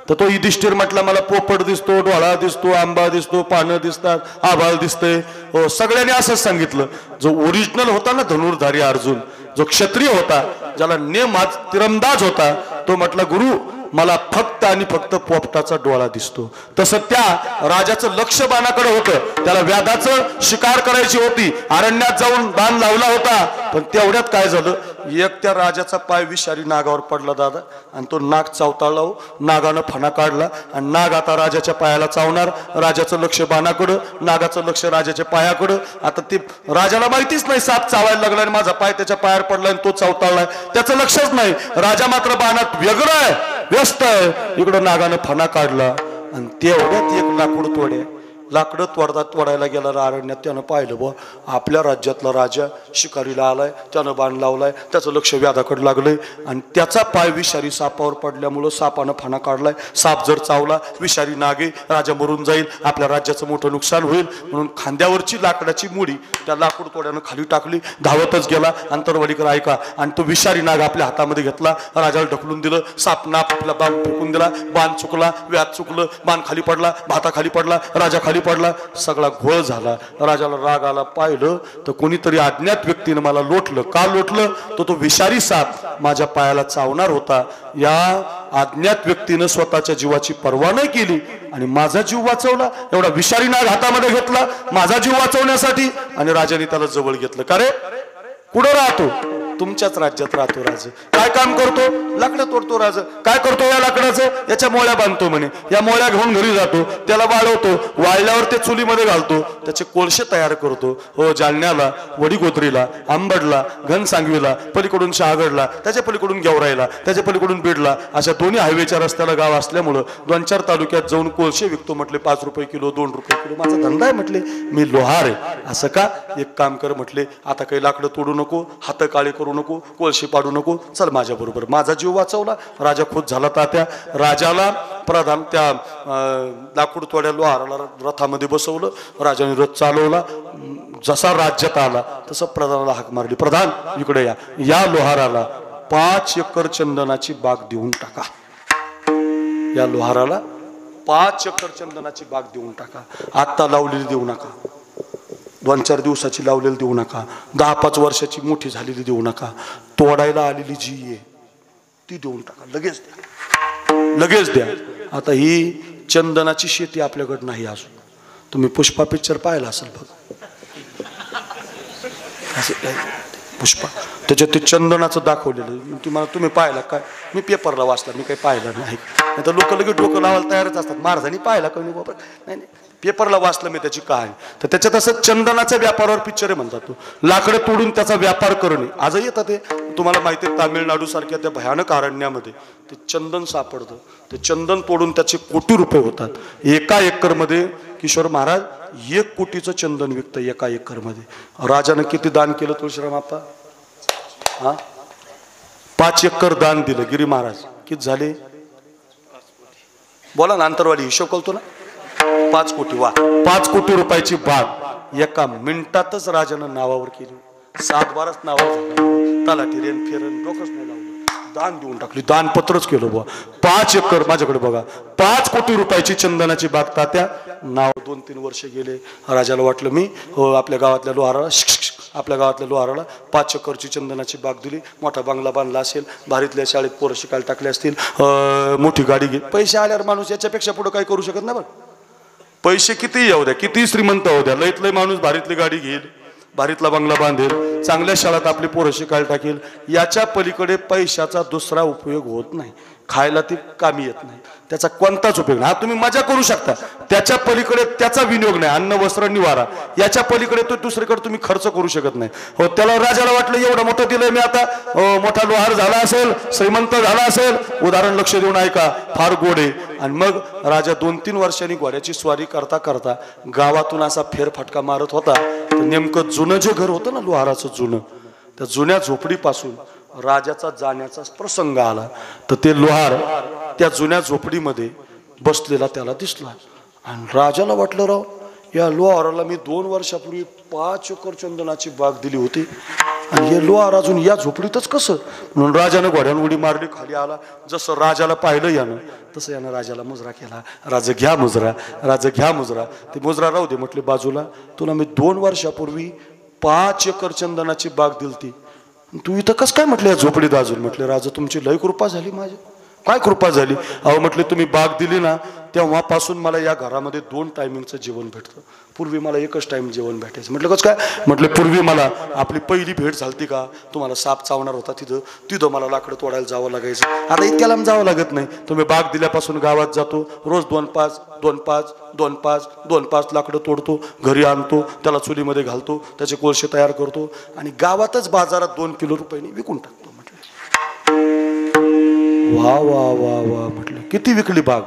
तर तो युधिष्ठिर म्हटला, मला पोपट दिसतो, डोळा दिसतो, आंबा दिसतो, पानं दिसतात, आभाळ दिसतंय। हो, सगळ्यांनी असंच सांगितलं। जो ओरिजिनल होता ना धनुर्धारी अर्जुन, जो क्षत्रिय होता, ज्याला नेम तिरंदाज होता, तो म्हटला गुरु मला फक्त आणि फक्त पोपटाचा डोळा दिसतो। तसं त्या राजाचं लक्ष बाणाकडे होतं, त्याला व्याधाचं शिकार करायची होती, अरण्यात जाऊन बाण लावला होता। पण तेवढ्यात काय झालं, एक त्या राजाचा पाय विषारी नागावर पडला दादा, आणि तो नाग चावताळला, नागानं फणा काढला, आणि नाग आता राजाच्या पायाला चावणार। राजाचं लक्ष बाणाकडं, नागाचं लक्ष राजाच्या पायाकडं। आता ते राजाला माहितीच नाही साप चावायला लागला आणि माझा पाय त्याच्या पायावर पडलाय आणि तो चावताळलाय, त्याचं लक्षच नाही। राजा मात्र बाणात वेगळं आहे, व्यस्त आहे। इकडं नागानं फणा काढला आणि तेवढ्यात एक लाकूड तोड्या लाकडं तोडायला गेला अरण्यात. त्यानं पाहिलं बुवा आपल्या राज्यातला राजा शिकारीला आलाय, त्यानं बाण लावलाय, त्याचं लक्ष व्याधाकडे लागलंय आणि त्याचा पाय विषारी सापावर पडल्यामुळं सापानं फाना काढलाय. साप जर चावला विषारी नागे, राजा मरून जाईल, आपल्या राज्याचं मोठं नुकसान होईल. म्हणून खांद्यावरची लाकडाची मुडी त्या लाकूड तोड्यानं खाली टाकली, धावतच गेला. अंतरवालीकर ऐका, आणि तो विषारी नाग आपल्या हातामध्ये घेतला, राजाला ढकलून दिलं. साप नाप आपला बाण फेकून दिला, बाण चुकला, व्याध चुकलं, बाण खाली पडला, भाता खाली पडला, राजा खाली पडला. सगळा घोळ झाला. राजाला राग आला. पाहिलं तर कोणीतरी अज्ञात व्यक्तीनं मला लोटलं. का लोटलं? तो विषारी साप माझ्या पायाला चावणार होता. या अज्ञात व्यक्तीनं स्वतःच्या जीवाची पर्वा नाही केली आणि माझा जीव वाचवला. एवढा विषारी नाग हातामध्ये घेतला माझा जीव वाचवण्यासाठी, आणि राजाने त्याला जवळ घेतलं. का रे, कुठं राहतो? तुमच्याच राज्यात राहतो. राज काय काम करतो? लाकडं तोडतो. राज काय करतो? या लाकडाचं याच्या मोळ्या बांधतो म्हणे. या मोळ्या घेऊन घरी जातो, त्याला वाळवतो, वाळल्यावर ते चुलीमध्ये घालतो, त्याचे कोळशे तयार करतो. हो, जालन्याला, वडीगोद्रीला, आंबडला, घनसांगवीला, पलीकडून शहागडला, त्याच्या पलीकडून गेवराईला, त्याच्या पलीकडून बीडला, अशा दोन्ही हायवेच्या रस्त्याला गाव असल्यामुळं 2-4 तालुक्यात जाऊन कोळशे विकतो. म्हटले 5 रुपये किलो, 2 रुपये किलो माझा धंदा आहे. म्हटले मी लोहार आहे. असं का? एक काम कर म्हटले, आता काही लाकडं तोडू नको, हात काळे करू नको, कोळशी पाडू नको, चल माझ्या बरोबर. माझा जीव वाचवला. राजा खुश झाला. तात्या राजाला प्रधान त्या लाकूड तोड्या लोहाराला रथामध्ये बसवलं. राजाने रथ चालवला. जसा राज्यात आला तसं प्रधानाला हाक मारली, प्रधान इकडे या, या लोहाराला 5 एकर चंदनाची बाग देऊन टाका. या लोहाराला 5 एकर चंदनाची बाग देऊन टाका. आत्ता लावलेली देऊ नका, 2-4 दिवसाची लावलेली देऊ नका, 10-5 वर्षाची मोठी झालेली देऊ नका. तोडायला आलेली जी आहे ती देऊन टाका. लगेच द्या, लगेच द्या. आता ही चंदनाची शेती आपल्याकडे नाही अजून. तुम्ही पुष्पा पिक्चर पाहिला असेल बघा, पुष्पा, त्याच्यात ते चंदनाचं दाखवलेलं तुम्ही पाहिला काय? मी पेपरला वाचला, मी काही पाहिलं नाही. नाही तर लोक लगेच डोकं लावायला तयारच असतात. महाराजांनी पाहिला कमी बाबा, नाही नाही, पेपरला वाचलं मी त्याची कहाणी. तर त्याच्यात असं चंदनाच्या व्यापारावर पिक्चर आहे म्हणतात. तो लाकडं तोडून त्याचा व्यापार करणे. आजही येतात ते. तुम्हाला माहिती आहे तामिळनाडू सारख्या त्या भयानक अरण्यामध्ये ते चंदन सापडतं. ते चंदन तोडून त्याचे कोटी रुपये होतात. एका एकरमध्ये किशोर महाराज 1 कोटीचं चंदन विकतं एका एकरमध्ये. राजानं किती दान केलं तुळशीराम आप्पा? 5 एकर दान दिलं गिरी महाराज. किती झाले? बोला ना, अंतरवाली हिशोब करतो ना. 5 कोटी. वा, 5 कोटी रुपयाची बाग एका मिनिटातच राजानं नावावर केली. 7-12 नावावर झालं. तलाठी रेन फेरन डोकंच नाही लावलं. दान देऊन टाकली. दानपत्रच केलं बुवा. 5 एकर. माझ्याकडे बघा, 5 कोटी रुपयाची चंदनाची बाग. तात्या नाव 2-3 वर्ष गेले. राजाला वाटलं मी आपल्या गावातल्या लोहाराला आपल्या गावातल्या लोहाराला 5 एकरची चंदनाची बाग दिली. मोठा बंगला बांधला असेल, भारीतल्या शाळेत पोरं शिकायला टाकले असतील, मोठी गाडी घे. पैसे आल्यावर माणूस याच्यापेक्षा पुढे काही करू शकत नाही. बरं, पैसे किती येऊ द्या, किती श्रीमंत होऊ द्या, लईत लई माणूस भारीतली गाडी घेईल, भारीतला बंगला बांधेल, चांगल्या शाळेत आपली पोरं शिकायला टाकेल. याच्या पलीकडे पैशाचा दुसरा उपयोग होत नाही. खायला ती कामी येत नाही, त्याचा कोणताच उपयोग नाही. हा तुम्ही मजा करू शकता, त्याच्या पलीकडे त्याचा विनियोग नाही. अन्न वस्त्र निवारा याच्या पलीकडे तो दुसरीकडे तुम्ही खर्च करू शकत नाही. हो, त्याला राजाला वाटलं एवढं मोठं दिलंय मी, आता मोठा लोहार झाला असेल, श्रीमंत झाला असेल. उदाहरण लक्ष देऊन ऐका, फार गोड आहे. आणि मग राजा 2-3 वर्षांनी घोड्याची स्वारी करता करता गावातून असा फेरफटका मारत होता. तर नेमकं जुनं जे घर होतं ना लोहाराचं जुनं, त्या जुन्या झोपडीपासून राजाचा जाण्याचा प्रसंग आला. तर ते लोहार त्या जुन्या झोपडीमध्ये बसलेला त्याला दिसला. आणि राजाला वाटलं, राव या लोहाराला मी 2 वर्षापूर्वी 5 एकर चंदनाची बाग दिली होती आणि हे लोहार अजून या झोपडीतच कसं? म्हणून राजानं घोड्यानं उडी मारली, खाली आला. जसं राजाला पाहिलं यानं, तसं यानं राजाला मुजरा केला. राजा घ्या मुजरा, राजा घ्या मुजरा. ते मुजरा राहू दे म्हटले बाजूला. तुला मी 2 वर्षापूर्वी 5 एकर चंदनाची बाग दिलती, तू इथं कसं काय म्हटलं या झोपडीत अजून? म्हटले राजा तुमची लय कृपा झाली. माझी काय कृपा झाली? अहो म्हटले तुम्ही बाग दिली ना तेव्हापासून मला या घरामध्ये 2 टायमिंगचं जेवण भेटतं. पूर्वी मला एकच टाइम जेवण भेटायचं. म्हटलं कसं काय? म्हटले पूर्वी मला आपली पहिली भेट झालती का, तुम्हाला साप चावणार होता तिथं मला लाकडं तोडायला जावं लागायचं. आता इतक्या लांब जावं लागत नाही. तुम्ही बाग दिल्यापासून गावात जातो, रोज 2-5 लाकडं तोडतो, घरी आणतो, त्याला चुलीमध्ये घालतो, त्याचे कोळसे तयार करतो आणि गावातच बाजारात 2 किलो रुपयांनी विकून टाकतो. म्हटलं वा वा वा वा. म्हटलं किती विकली बाग?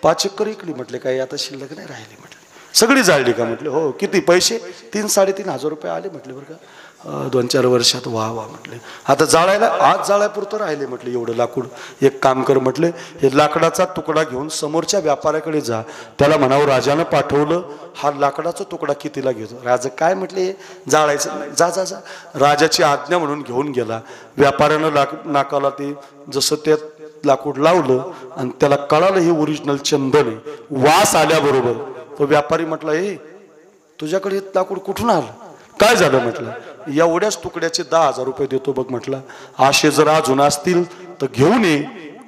5 एकर विकली. म्हटले काही आता शिल्लक नाही राहिली. म्हटले सगळी जाळली का म्हटले. हो. किती पैसे? 3-3.5 रुपये आले म्हटले बरं का. 2-4 वर्षात. वा वा म्हटले. आता जाळायला आज जाळायपुरतं राहिले म्हटले एवढं लाकूड. एक काम कर म्हटले, हे लाकडाचा तुकडा घेऊन समोरच्या व्यापाऱ्याकडे जा, त्याला म्हणावं राजानं पाठवलं, हा लाकडाचा तुकडा कितीला घेतो. राजा काय म्हटले, जाळायचं नाही. जा जा जा. राजाची आज्ञा म्हणून घेऊन गेला. व्यापाऱ्यानं नाकाला ते जसं ते लाकूड लावलं आणि त्याला कळालं हे ओरिजिनल चंदन आहे. वास आल्याबरोबर तो व्यापारी म्हटला, हे तुझ्याकडे लाकूड कुठून आलं, काय झालं म्हटलं. एवढ्याच तुकड्याचे 10,000 रुपये देतो बघ म्हटलं. असे जर अजून असतील तर घेऊन ये,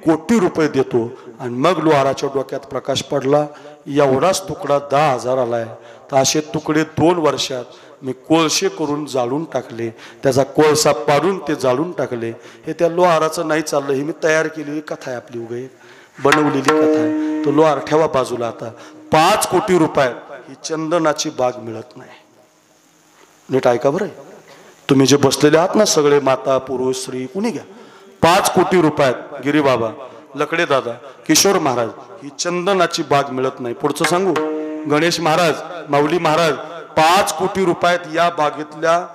कोटी रुपये देतो. आणि मग लोहाराच्या डोक्यात प्रकाश पडला, एवढाच तुकडा 10,000 आलाय, तर असे तुकडे 2 वर्षात मी कोळशे करून जाळून टाकले, त्याचा कोळसा पाडून ते जाळून टाकले. हे त्या लोहाराचं नाही चाललं, ही मी तयार केलेली कथा आहे, आपली उगे बनवलेली कथा आहे. तो लोहार ठेवा बाजूला. आता 5 कोटी रुपयात ही चंदनाची बाग मिळत नाही. नीट ऐका बरं. तुम्ही जे बसलेले आहात ना सगळे, माता पुरुष स्त्री कुणी घ्या, 5 कोटी रुपयात गिरीबाबा, लकडे दादा, किशोर महाराज, ही चंदनाची बाग मिळत नाही. पुढचं सांगू, गणेश महाराज, माऊली महाराज, 5 कोटी रुपयात या बागेतल्या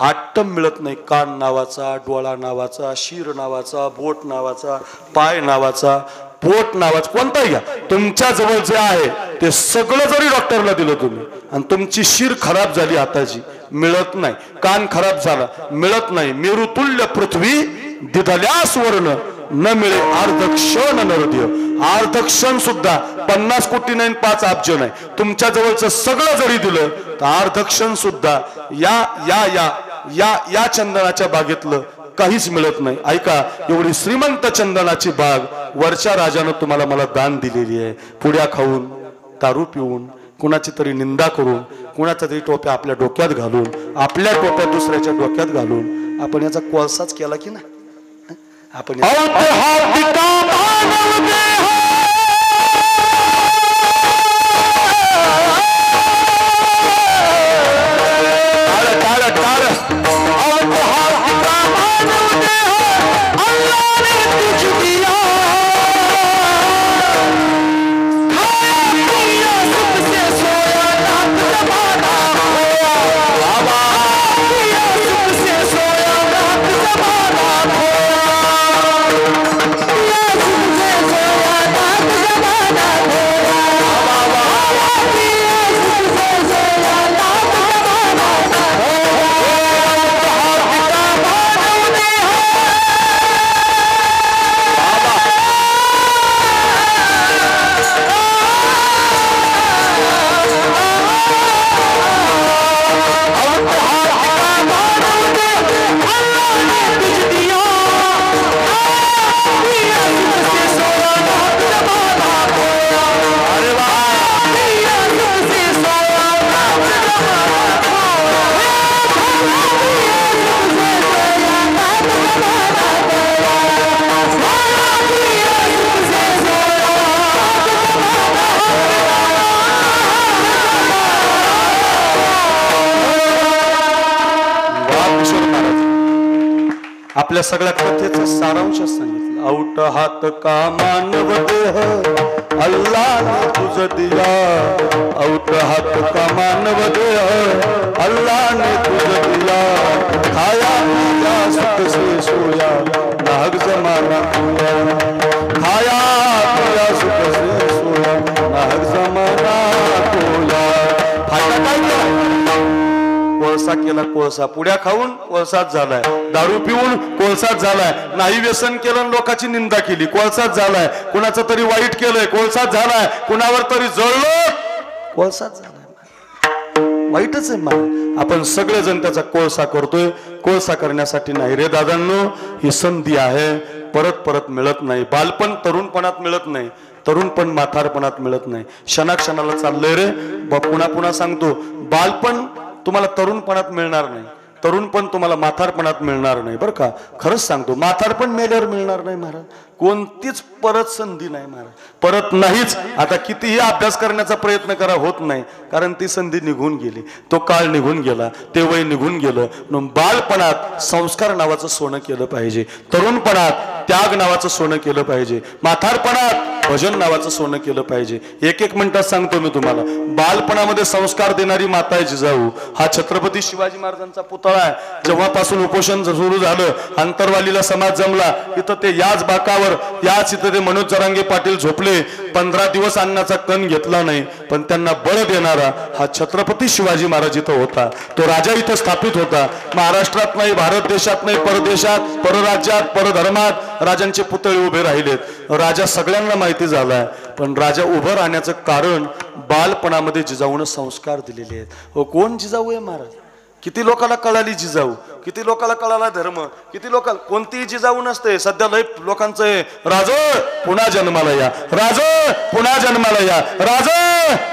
आटम मिळत नाही. कान नावाचा, डोळा नावाचा, शिर नावाचा, बोट नावाचा, पाय नावाचा, पोट नावाचं कोणताही घ्या, तुमच्या जवळ जे आहे ते सगळं जरी डॉक्टरला दिलं तुम्ही, आणि तुमची शिर खराब झाली आताची, मिळत नाही. कान खराब झाला, मिळत नाही. मेरुतुल्य पृथ्वी दिधल्या सुवर्ण न मिळे अर्धक्षण नरदेव. अर्धक्षण सुद्धा 50 कोटी नाही, 5 अब्ज नाही. तुमच्या जवळचं सगळं जरी दिलं तर अर्धक्षण सुद्धा या या या या या चंदनाच्या बागेतलं काहीच मिळत नाही. ऐका, एवढी श्रीमंत चंदनाची बाग वरच्या राजानं तुम्हाला मला दान दिलेली आहे. पुड्या खाऊन, दारू पिऊन, कुणाची तरी निंदा करून, कुणाच्या तरी टोप्या आपल्या डोक्यात घालून, आपल्या टोप्या दुसऱ्याच्या डोक्यात घालून आपण याचा कोळसाच केला की ना. आपण आपल्या सगळ्या कथेचा सारांश सांगितलं. औट हात का मानव देह अल्लाने तुझ दिला, औट हात का मानव देह अल्लाने तुझ दिला, खाया पिया सुख से सोया नाहक जमाना कोया, खाया पिया सुख से सोया नाहक जमाना कोया. फायदा काय केला? कोळसा केला. कोळसा पुड्या खाऊन कोळसाच झालाय, दारू पिऊन कोळसाच झालाय, नाही व्यसन केलं, लोकांची निंदा केली, कोळसाच झालाय, कुणाचं तरी वाईट केलंय, कोळसाच झालाय, कुणावर तरी जळलो, कोळसाच झालाय. वाईटच आहे मान. आपण सगळेजण त्याचा कोळसा करतोय. कोळसा करण्यासाठी नाही रे दादांनो, ही संधी आहे, परत परत मिळत नाही. बालपण तरुणपणात मिळत नाही, तरुणपण म्हातारपणात मिळत नाही. क्षणाक्षणाला चाललंय रे. पुन्हा पुन्हा सांगतो, बालपण तुम्हाला तरुणपणात मिळणार नाही, तरुणपण तुम्हाला म्हातारपणात मिळणार नाही बरं का. खरंच सांगतो, म्हातारपण मेल्यावर मिळणार नाही महाराज. कोणतीच परत संधी नाही महाराज, परत नाहीच. आता कितीही अभ्यास करण्याचा प्रयत्न करा, होत नाही, कारण ती संधी निघून गेली, तो काळ निघून गेला, ते वय निघून गेलं. म्हणून बालपणात संस्कार नावाचं सोनं केलं पाहिजे, तरुणपणात त्याग नावाचं सोनं केलं पाहिजे, म्हातारपणात भजन नावाचं सोनं केलं पाहिजे. एक एक मिनिटात सांगतो मी तुम्हाला. बालपणामध्ये संस्कार देणारी माता आहे जिजाऊ. हा छत्रपती शिवाजी महाराजांचा पुतळा आहे. जेव्हापासून उपोषण सुरू झालं, आंतरवालीला समाज जमला, इथं ते याच बाकावर याच इथं ते मनोज जरांगे पाटील झोपले. 15 दिवस अन्नाचा कण घेतला नाही, पण त्यांना बळ देणारा हा छत्रपती शिवाजी महाराज इथं होता. तो राजा इथं स्थापित होता. महाराष्ट्रात नाही, भारत देशात नाही, परदेशात, परराज्यात, परधर्मात राजांचे पुतळे उभे राहिलेत. राजा सगळ्यांना माहिती झालाय, पण राजा उभं राहण्याचं कारण बालपणामध्ये जिजाऊनं संस्कार दिलेले आहेत. हो, कोण जिजाऊ आहे महाराज? किती लोकांना कळाली जिजाऊ, किती लोकांना कळाला धर्म, किती लोकांना. कोणतीही जिजाऊ नसते. सध्या लय लोकांचं आहे, राज पुन्हा जन्माला या, राज पुन्हा जन्माला या, राज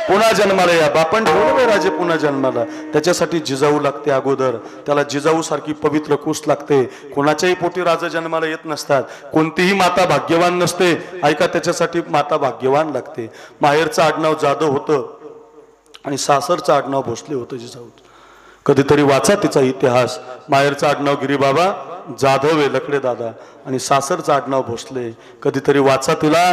पुन्हा जन्माला या. बापन ठेवलं राजे पुन्हा जन्माला. त्याच्यासाठी जिजाऊ लागते अगोदर. त्याला जिजाऊ सारखी पवित्र कुस लागते. कोणाच्याही पोटी राजा जन्माला येत नसतात. कोणतीही माता भाग्यवान नसते. ऐका, त्याच्यासाठी माता भाग्यवान लागते. माहेरचं आडनाव जाधव होतं आणि सासरचं आडनाव भोसले होतं जिजाऊ. कधीतरी वाचा तिचा इतिहास. माहेरचा आडनाव गिरीबाबा, जाधव आहे लकडे दादा, आणि सासरचं आडनाव भोसले. कधीतरी वाचा तिला.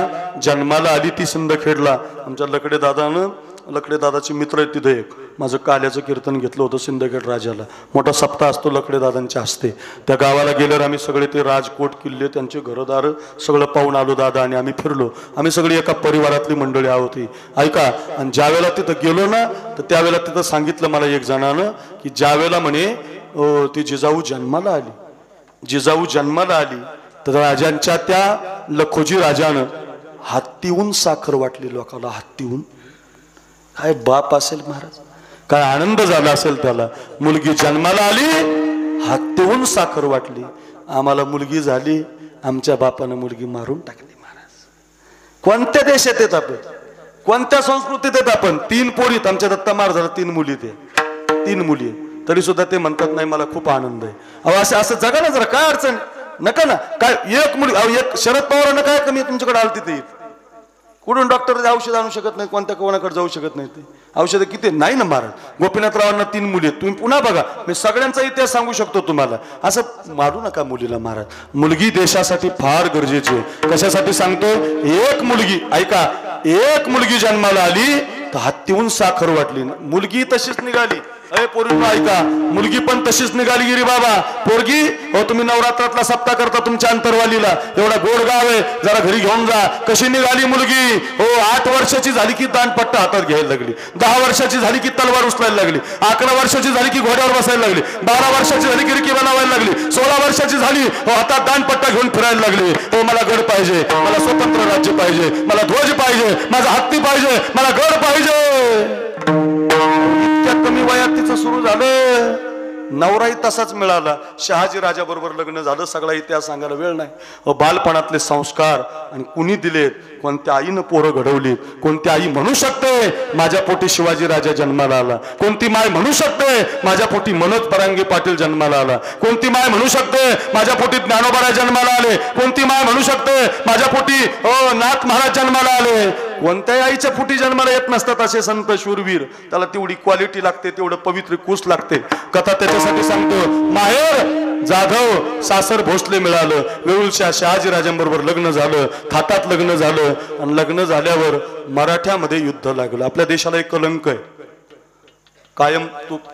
जन्माला आली ती सिंदखेडला. आमच्या लकडे दादानं, लकडे दादाचे मित्र आहेत तिथे एक, माझं काल्याचं कीर्तन घेतलं होतं सिंदखेड राजाला. मोठा सप्ताह असतो लकडे दादांच्या हस्ते. त्या गावाला गेल्यावर आम्ही सगळे ते राजकोट किल्ले, त्यांचे घरदार सगळं पाहून आलो दादा, आणि आम्ही फिरलो. आम्ही सगळी एका परिवारातली मंडळी आहोत. ऐका, आणि ज्या वेळेला तिथं गेलो ना, तर त्यावेळेला तिथं सांगितलं मला एक जणानं की ज्या वेळेला म्हणे ती जिजाऊ जन्माला आली, जिजाऊ जन्माला आली, तर राजांच्या त्या लखोजी राजानं हत्तीहून साखर वाटली लोकांना. हत्तीहून. काय बाप असेल महाराज, काय आनंद झाला असेल त्याला. मुलगी जन्माला आली, हत्तीहून साखर वाटली. आम्हाला मुलगी झाली, आमच्या बापानं मुलगी मारून टाकली महाराज. कोणत्या देशात येत आपण, कोणत्या संस्कृतीत येत आपण? 3 पोरीत आमच्या दत्ता महाराजाला 3 मुली, ते 3 मुली, तरी सुद्धा ते म्हणतात नाही मला खूप आनंद आहे. अहो असं असं जगा ना जरा, काय अडचण नका ना. काय एक मुली, अहो एक शरद पवारांना काय कमी तुमच्याकडे आलती ते? कुठून डॉक्टर औषध आणू शकत नाही, कोणत्या कोणाकडे जाऊ शकत नाही. ते औषधं किती नाही ना महाराज. गोपीनाथरावांना 3 मुली आहेत. तुम्ही पुन्हा बघा, मी सगळ्यांचा इतिहास सांगू शकतो तुम्हाला. असं मारू नका मुलीला महाराज. मुलगी देशासाठी फार गरजेची आहे. कशासाठी सांगतो? एक मुलगी, ऐका, एक मुलगी जन्माला आली तर हत्तीहून साखर वाटली. मुलगी तशीच निघाली. अरे पोरींनो ऐका, मुलगी पण तशीच निघाली गिरी बाबा. पोरगी, हो तुम्ही नवरात्रातला सप्ताह करता तुमच्या अंतरवालीला, एवढा गोड गाव आहे, जरा घरी घेऊन जा. कशी निघाली मुलगी? हो 8 वर्षाची झाली की दानपट्टा हातात घ्यायला लागली. 10 वर्षाची झाली की तलवार उचलायला लागली. 11 वर्षाची झाली की घोड्यावर बसायला लागली. 12 वर्षाची झाली की रिकी बनवायला लागली. 16 वर्षाची झाली, हो हातात दानपट्टा घेऊन फिरायला लागली. हो मला गड पाहिजे, मला स्वतंत्र राज्य पाहिजे, मला ध्वज पाहिजे, माझा हत्ती पाहिजे, मला गड पाहिजे. कमी वयात तिचं सुरू झालं. नवराही तसाच मिळाला. शहाजी राजा बरोबर लग्न झालं. सगळा इतिहास सांगायला वेळ नाही. बालपणातले संस्कार आणि कुणी दिलेत? कोणत्या आईनं पोरं घडवलीत? कोणती आई म्हणू शकते माझ्या पोटी शिवाजी राजा जन्माला आला? कोणती माय म्हणू शकते माझ्या पोटी मनोज परांगे पाटील जन्माला आला? कोणती माय म्हणू शकते माझ्या पोटी ज्ञानोबा जन्माला आले? कोणती माय म्हणू शकते माझ्या पोटी नाथ महाराज जन्माला आले? कोणत्याही आईच्या पोटी जन्माला येत नसतात असे संत शूरवीर. त्याला तेवढी क्वालिटी लागते, तेवढं पवित्र कुस लागते. कथा त्याच्यासाठी सांगतो. माहेर जाधव, सासर भोसले मिळालं. वेळुळच्या शहाजी राजांबरोबर लग्न झालं. थाटात लग्न झालं. आणि लग्न झाल्यावर मराठ्यामध्ये युद्ध लागलं. आपल्या देशाला एक कलंक आहे कायम,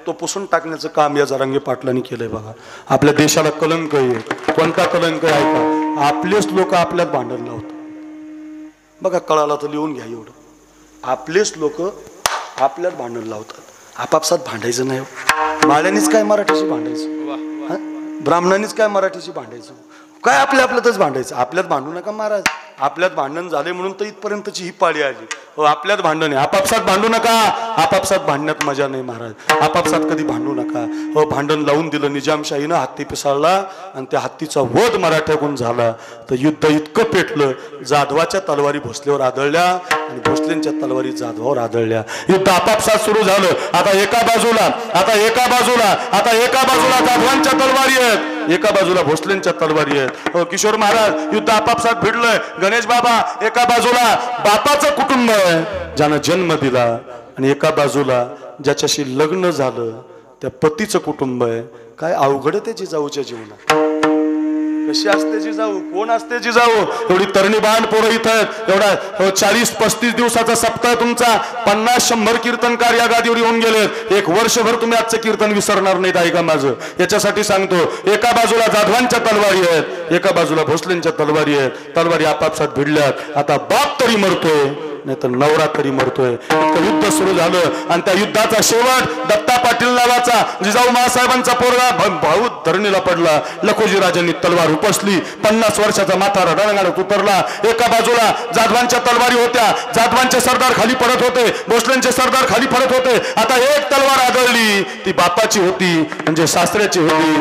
तो पुसून टाकण्याचं काम या जरांगे पाटलांनी केलंय बघा. आपल्या देशाला कलंक आहे. कोणता कलंक आहे ऐका. आपलेच लोक आपल्यात भांडण लावतात बघा. कळाला तर लिहून घ्या एवढं. आपलेच लोक आपल्यात भांडण लावतात. आपापसात भांडायचं नाही. माळ्यांनीच काय मराठीशी भांडायचं, ब्राह्मणांनीच काय मराठीशी भांडायचं, काय आपल्या आपल्यातच भांडायचं. आपल्यात भांडू नका महाराज. आपल्यात भांडण झाले म्हणून तर इथपर्यंतची ही पाळी आली. आपल्यात भांडण आहे. आपापसात भांडू नका. आपापसात भांडण्यात मजा नाही महाराज. आपापसात कधी भांडू नका. भांडण लावून दिलं निजामशाहीनं. हत्ती पिसाळला आणि त्या हत्तीचा वध मराठ्याकडून झाला. तर युद्ध इतकं पेटलं, जाधवाच्या तलवारी भोसलेवर आदळल्या आणि भोसलेंच्या तलवारी जाधवावर आदळल्या. युद्ध आपापसात सुरू झालं. आता एका बाजूला जाधवांच्या तलवारी आहेत, एका बाजूला भोसलेंच्या तलवारी आहेत. किशोर महाराज युद्ध आपापसात भिडलंय. गणेश बाबा एका बाजूला बापाचं कुटुंब आहे ज्यानं जन्म दिला, आणि एका बाजूला ज्याच्याशी लग्न झालं त्या पतीचं कुटुंब आहे. काय अवघड आहे त्याची जाऊच्या जीवनात. कशी असते जिजाऊ, कोण असते जिजाऊ? एवढी तरणी बाण पोरं इथं आहेत, एवढा 40-35 दिवसाचा सप्ताह तुमचा, 50-100 कीर्तनकार या गादीवर येऊन गेलेत. एक वर्षभर तुम्ही आजचं कीर्तन विसरणार नाहीत. ऐका माझं, याच्यासाठी सांगतो. एका बाजूला जाधवांच्या तलवारी आहेत, एका बाजूला भोसलेंच्या तलवारी आहेत. तलवारी आपापसात भिडल्यात. आता बाप तरी मरतोय, नाही तर नवरा तरी मरतोय. युद्ध सुरू झालं आणि त्या युद्धाचा शेवट दत्ता पाटील नावाचा जिजाऊ मासाहेबांचा पोरगा भाऊ धरणीला पडला. लखोजी राजांनी तलवार उपसली. 50 वर्षाचा म्हातारा रणगाडात उतरला. एका बाजूला जाधवांच्या तलवारी होत्या, जाधवांचे सरदार खाली पडत होते, भोसलेंचे सरदार खाली पडत होते. आता एक तलवार आदळली, ती बापाची होती म्हणजे सासऱ्याची होती.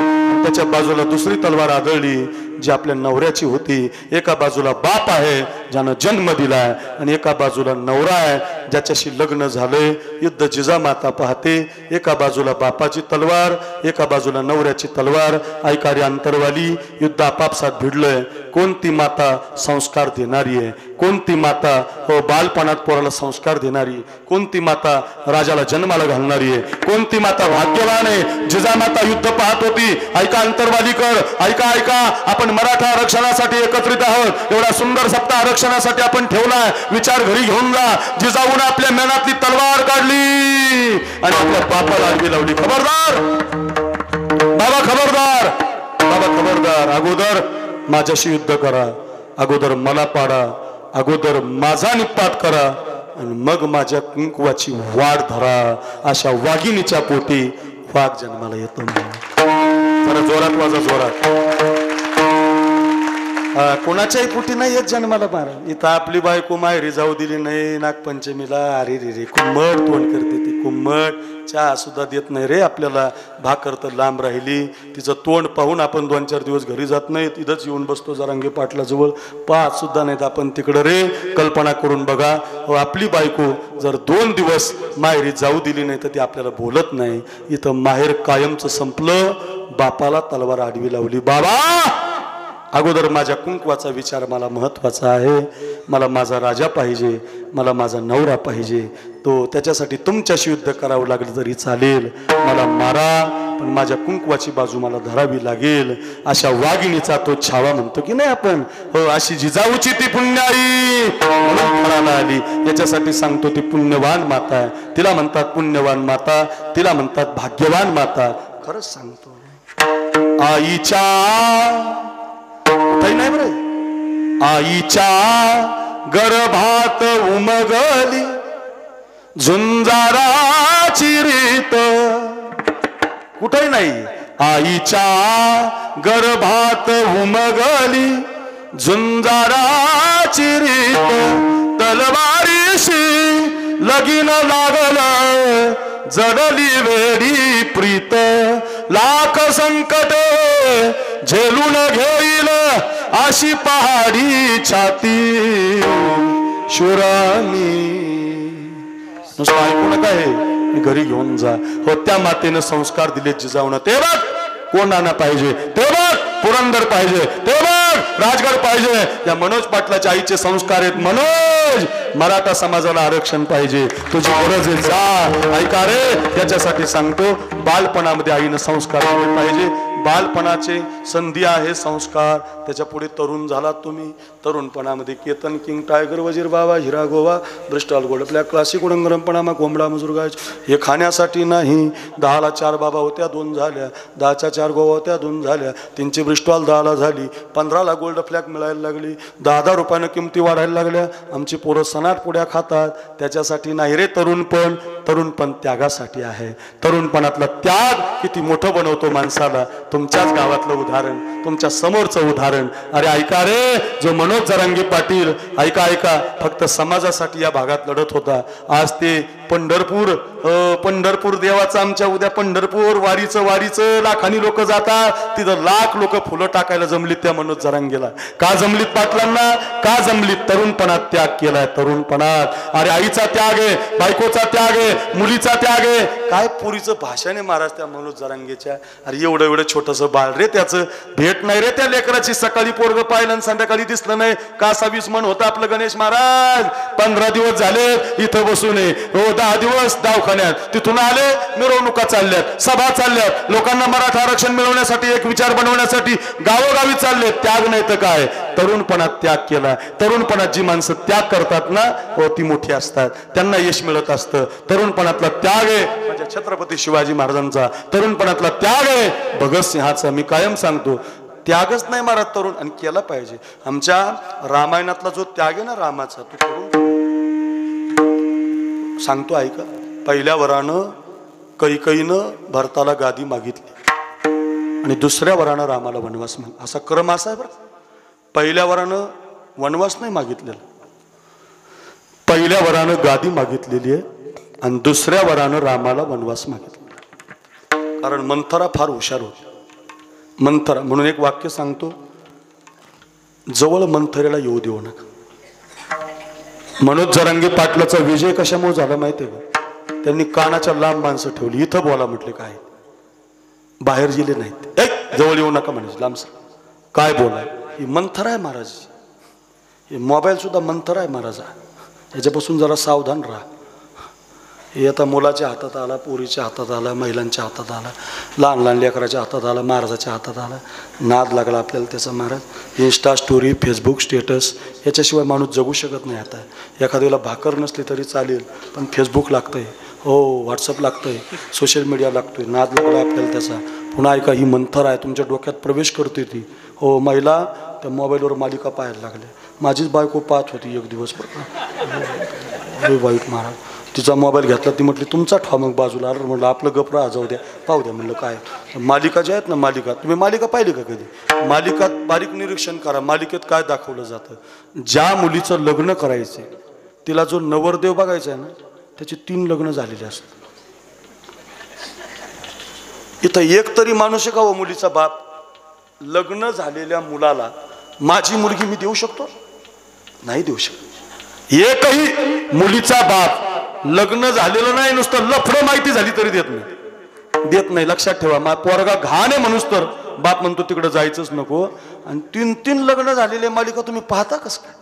त्याच्या बाजूला दुसरी तलवार आदळली जी आपल्या नवऱ्याची होती. एका बाजूला बाप आहे ज्यानं जन्म दिलाय आणि एका बाजूला नवरा आहे ज्याच्याशी लग्न झालंय. युद्ध जिजामाता पाहते. एका बाजूला बापाची तलवार, एका बाजूला नवऱ्याची तलवार. ऐकारी अंतरवाली, युद्ध आपापसात भिडलंय. कोणती माता संस्कार देणारी आहे? कोणती माता बालपणात पोराला संस्कार देणारी? कोणती माता राजाला जन्माला घालणारी आहे? कोणती माता भाग्यवान आहे? जिजामाता युद्ध पाहत होती. ऐका अंतरवालीकर, ऐका ऐका, आपण मराठा आरक्षणासाठी एकत्रित आहोत. एवढा सुंदर सप्ताह आरक्षणासाठी आपण ठेवलाय. विचार घरी घेऊन जा. जिजाऊने आपल्या मेनातली तलवार काढली आणि आपल्या बापाला आडवी लावली. खबरदार बाबा, खबरदार बाबा, खबरदार. अगोदर माझ्याशी युद्ध करा, अगोदर मला पाडा, अगोदर माझा निपात करा आणि मग माझ्या कुंकवाची वाढ धरा. अशा वाघिणीच्या पोटी वाघ जन्माला येतो. जरा जोरात वाजा, जोरात. कोणाच्याही पोटी नाही येत जन्माला मारा. इथं आपली बायको माहेरी जाऊ दिली नाही नागपंचमीला. अरे रे रे, कुंमट तोंड करते ती, कुंमट. चहा सुद्धा देत नाही रे आपल्याला. भाकर तर लांब राहिली. तिचं तोंड पाहून आपण 2-4 दिवस घरी जात नाहीत. इथंच येऊन बसतो जरांगे पाटला जवळ. पाहत सुद्धा नाहीत आपण तिकडं रे. कल्पना करून बघा, आपली बायको जर 2 दिवस माहेरी जाऊ दिली नाही तर ती आपल्याला बोलत नाही. इथं माहेर कायमचं संपलं. बापाला तलवार आडवी लावली. बाबा, अगोदर माझ्या कुंकवाचा विचार मला महत्वाचा आहे. मला माझा राजा पाहिजे, मला माझा नवरा पाहिजे. तो त्याच्यासाठी तुमच्याशी युद्ध करावं लागलं तरी चालेल. मला मारा, पण माझ्या कुंकवाची बाजू मला धरावी लागेल. अशा वाघिणीचा तो छावा म्हणतो की नाही आपण. हो, अशी जिजाऊची ती पुण्याई म्हणून फळाला आली. याच्यासाठी सांगतो ती पुण्यवान माता आहे. तिला म्हणतात पुण्यवान माता, तिला म्हणतात भाग्यवान माता. खरंच सांगतो, आईच्या नाही बरे, आईच्या गर्भात उमगली झुंजाराची रीत. कुठे नाही, आईच्या गर्भात उमगली झुंजाराची रीत. तलवारीशी लगीन लागलं जडली वेडी प्रीत. लाख संकट झेलून घेईल अशी पहाडी छाती शुरानी. नुसतं ऐकू नका, हे घरी घेऊन जा. हो, त्या मातेनं संस्कार दिले जिजाऊनं. ते बघ कोणाला पाहिजे, ते बघ पुरंदर पाहिजे, ते बघ राजगड पाहिजे. या मनोज पाटलाच्या आईचे संस्कार आहेत. मनोज, मराठा समाजाला आरक्षण पाहिजे, तुझी गरज आहे, जा. ऐका रे, त्याच्यासाठी सांगतो, बालपणामध्ये आईनं संस्कार दिले पाहिजे. बालपणाचे संधी आहे संस्कार. त्याच्या पुढे तरुण झालात तुम्ही. तरुणपणामध्ये केतन किंग, टायगर वजीर बाबा, हिरा Goa, Bristol gold, black classic, उडंगरमपणामा, कोंबडा मजूर गाय, हे खाण्यासाठी नाही. 10ला 4 बाबा होत्या, 2 झाल्या. 10च्या 4 गोवा होत्या, 2 झाल्या. 3ची ब्रिस्टॉल 10ला झाली. 15ला गोल्ड फ्लॅग मिळायला लागली. 10 रुपयानं किमती वाढायला लागल्या. आमची पोरं सणाट पुड्या खातात. त्याच्यासाठी नाही रे तरुणपण. तरुणपण त्यागासाठी आहे. तरुणपणातला त्याग किती मोठं बनवतो माणसाला. तुमच्याच गावातलं उदाहरण, तुमच्या समोरचं उदाहरण. अरे ऐका रे, जो मनोज जरांगे पाटील, ऐका ऐका, फक्त समाजासाठी या भागात लढत होता. आज ते पंढरपूर देवाचं आमच्या उद्या पंढरपूर वारीचं लाखांनी लोक जातात. तिथं लाख लोक फुलं टाकायला जमलीत त्या मनोज जरांगेला. का जमलीत पाटलांना? का जमलीत? तरुणपणात त्याग केलाय. तरुणपणात. अरे आईचा त्याग आहे, बायकोचा त्याग आहे, मुलीचा त्याग आहे. काय पुरीचं भाषण आहे महाराज त्या मनोज जरांगेच्या. अरे एवढं एवढं छोटंसं बाळ रे, त्याचं भेट नाही रे त्या लेकराची. सकाळी पोरग पाहिलं आणि संध्याकाळी दिसलं नाही. का 20 मन होतं आपलं गणेश महाराज. 15 दिवस झाले इथं बसून आहे, हो 10 दिवस दवाखान्यात, तिथून आले मिरवणुका चालल्यात, सभा चालल्यात, लोकांना मराठा आरक्षण मिळवण्यासाठी एक विचार बनवण्यासाठी गावोगावी चालले. त्याग नाही तर काय, तरुणपणात त्याग केला. तरुणपणात जी माणसं त्याग करतात ना, हो ती मोठी असतात, त्यांना यश मिळत असतं. तरुणपणातला त्याग आहे म्हणजे छत्रपती शिवाजी महाराजांचा, तरुणपणातला त्याग आहे भगतसिंहाचा. मी कायम सांगतो त्यागच नाही महाराज तरुण, आणि केला पाहिजे. आमच्या रामायणातला जो त्याग आहे ना रामाचा, तो तरुण सांगतो ऐका. पहिल्या वरानं कैकईनं भरताला गादी मागितली आणि दुसऱ्या वरानं रामाला वनवास मागितला. असा क्रम असा आहे बरं. पहिल्या वरानं वनवास नाही मागितलेला, पहिल्या वरानं गादी मागितलेली आहे आणि दुसऱ्या वरानं रामाला वनवास मागितला. कारण मंथरा फार हुशार होती. मंथरा म्हणून एक वाक्य सांगतो, जवळ मंथरेला येऊ देऊ नका. मनोज जरांगे पाटलाचा विजय कशामुळे झाला माहितीये का? त्यांनी कानाच्या लांब माणसं ठेवली, इथं बोला म्हटले, काय बाहेर गेले नाहीत. जवळ येऊ नका म्हणायचे, लांब काय बोला. ही मंथरा आहे महाराज, हे मोबाईल सुद्धा मंथरा आहे महाराज. याच्यापासून जरा सावधान राहा. हे आता मुलाच्या हातात आला, पोरीच्या हातात आला, महिलांच्या हातात आला, लहान लहान लेकराच्या हातात आला, महाराजाच्या हातात आला. नाद लागला आपल्याला त्याचा Maharaj. Insta story, Facebook status याच्याशिवाय माणूस जगू शकत नाही. आता एखाद्याला भाकर नसली तरी चालेल, पण फेसबुक लागतंय, हो व्हॉट्सअप लागतंय, सोशल मीडिया लागतोय. नाद लागला आपल्याला त्याचा. पुन्हा ऐका, ही मंथरा आहे, तुमच्या डोक्यात प्रवेश करते ती. हो महिला त्या मोबाईलवर मालिका पाहायला लागल्या. माझीच बायको पाहत होती एक दिवस, वाईट महाराज. तिचा मोबाईल घेतला, ती म्हटली तुमचा ठा मग बाजूला. अरे म्हटलं आपलं गपरा जाऊ द्या, पाहू द्या. म्हणलं काय मालिका ज्या आहेत ना, मालिका तुम्ही मालिका पाहिली का कधी? मालिकात बारीक निरीक्षण करा, मालिकेत काय दाखवलं जातं. ज्या मुलीचं लग्न करायचं तिला जो नवरदेव बघायचा आहे ना, त्याची 3 लग्न झालेली असतात. इथं एक तरी माणूस आहे का हो मुलीचा बाप, लग्न झालेल्या मुलाला माझी मुलगी मी देऊ शकतो? नाही देऊ शकत. एकही मुलीचा बाप लग्न झालेलं नाही, नुसतं लफडं माहिती झाली तरी देत नाही, देत नाही. लक्षात ठेवा, पोरगा घाण आहे म्हणूस तर बाप म्हणतो तिकडे जायचंच नको. आणि 3 लग्न झालेले मालिका तुम्ही पाहता कसं काय?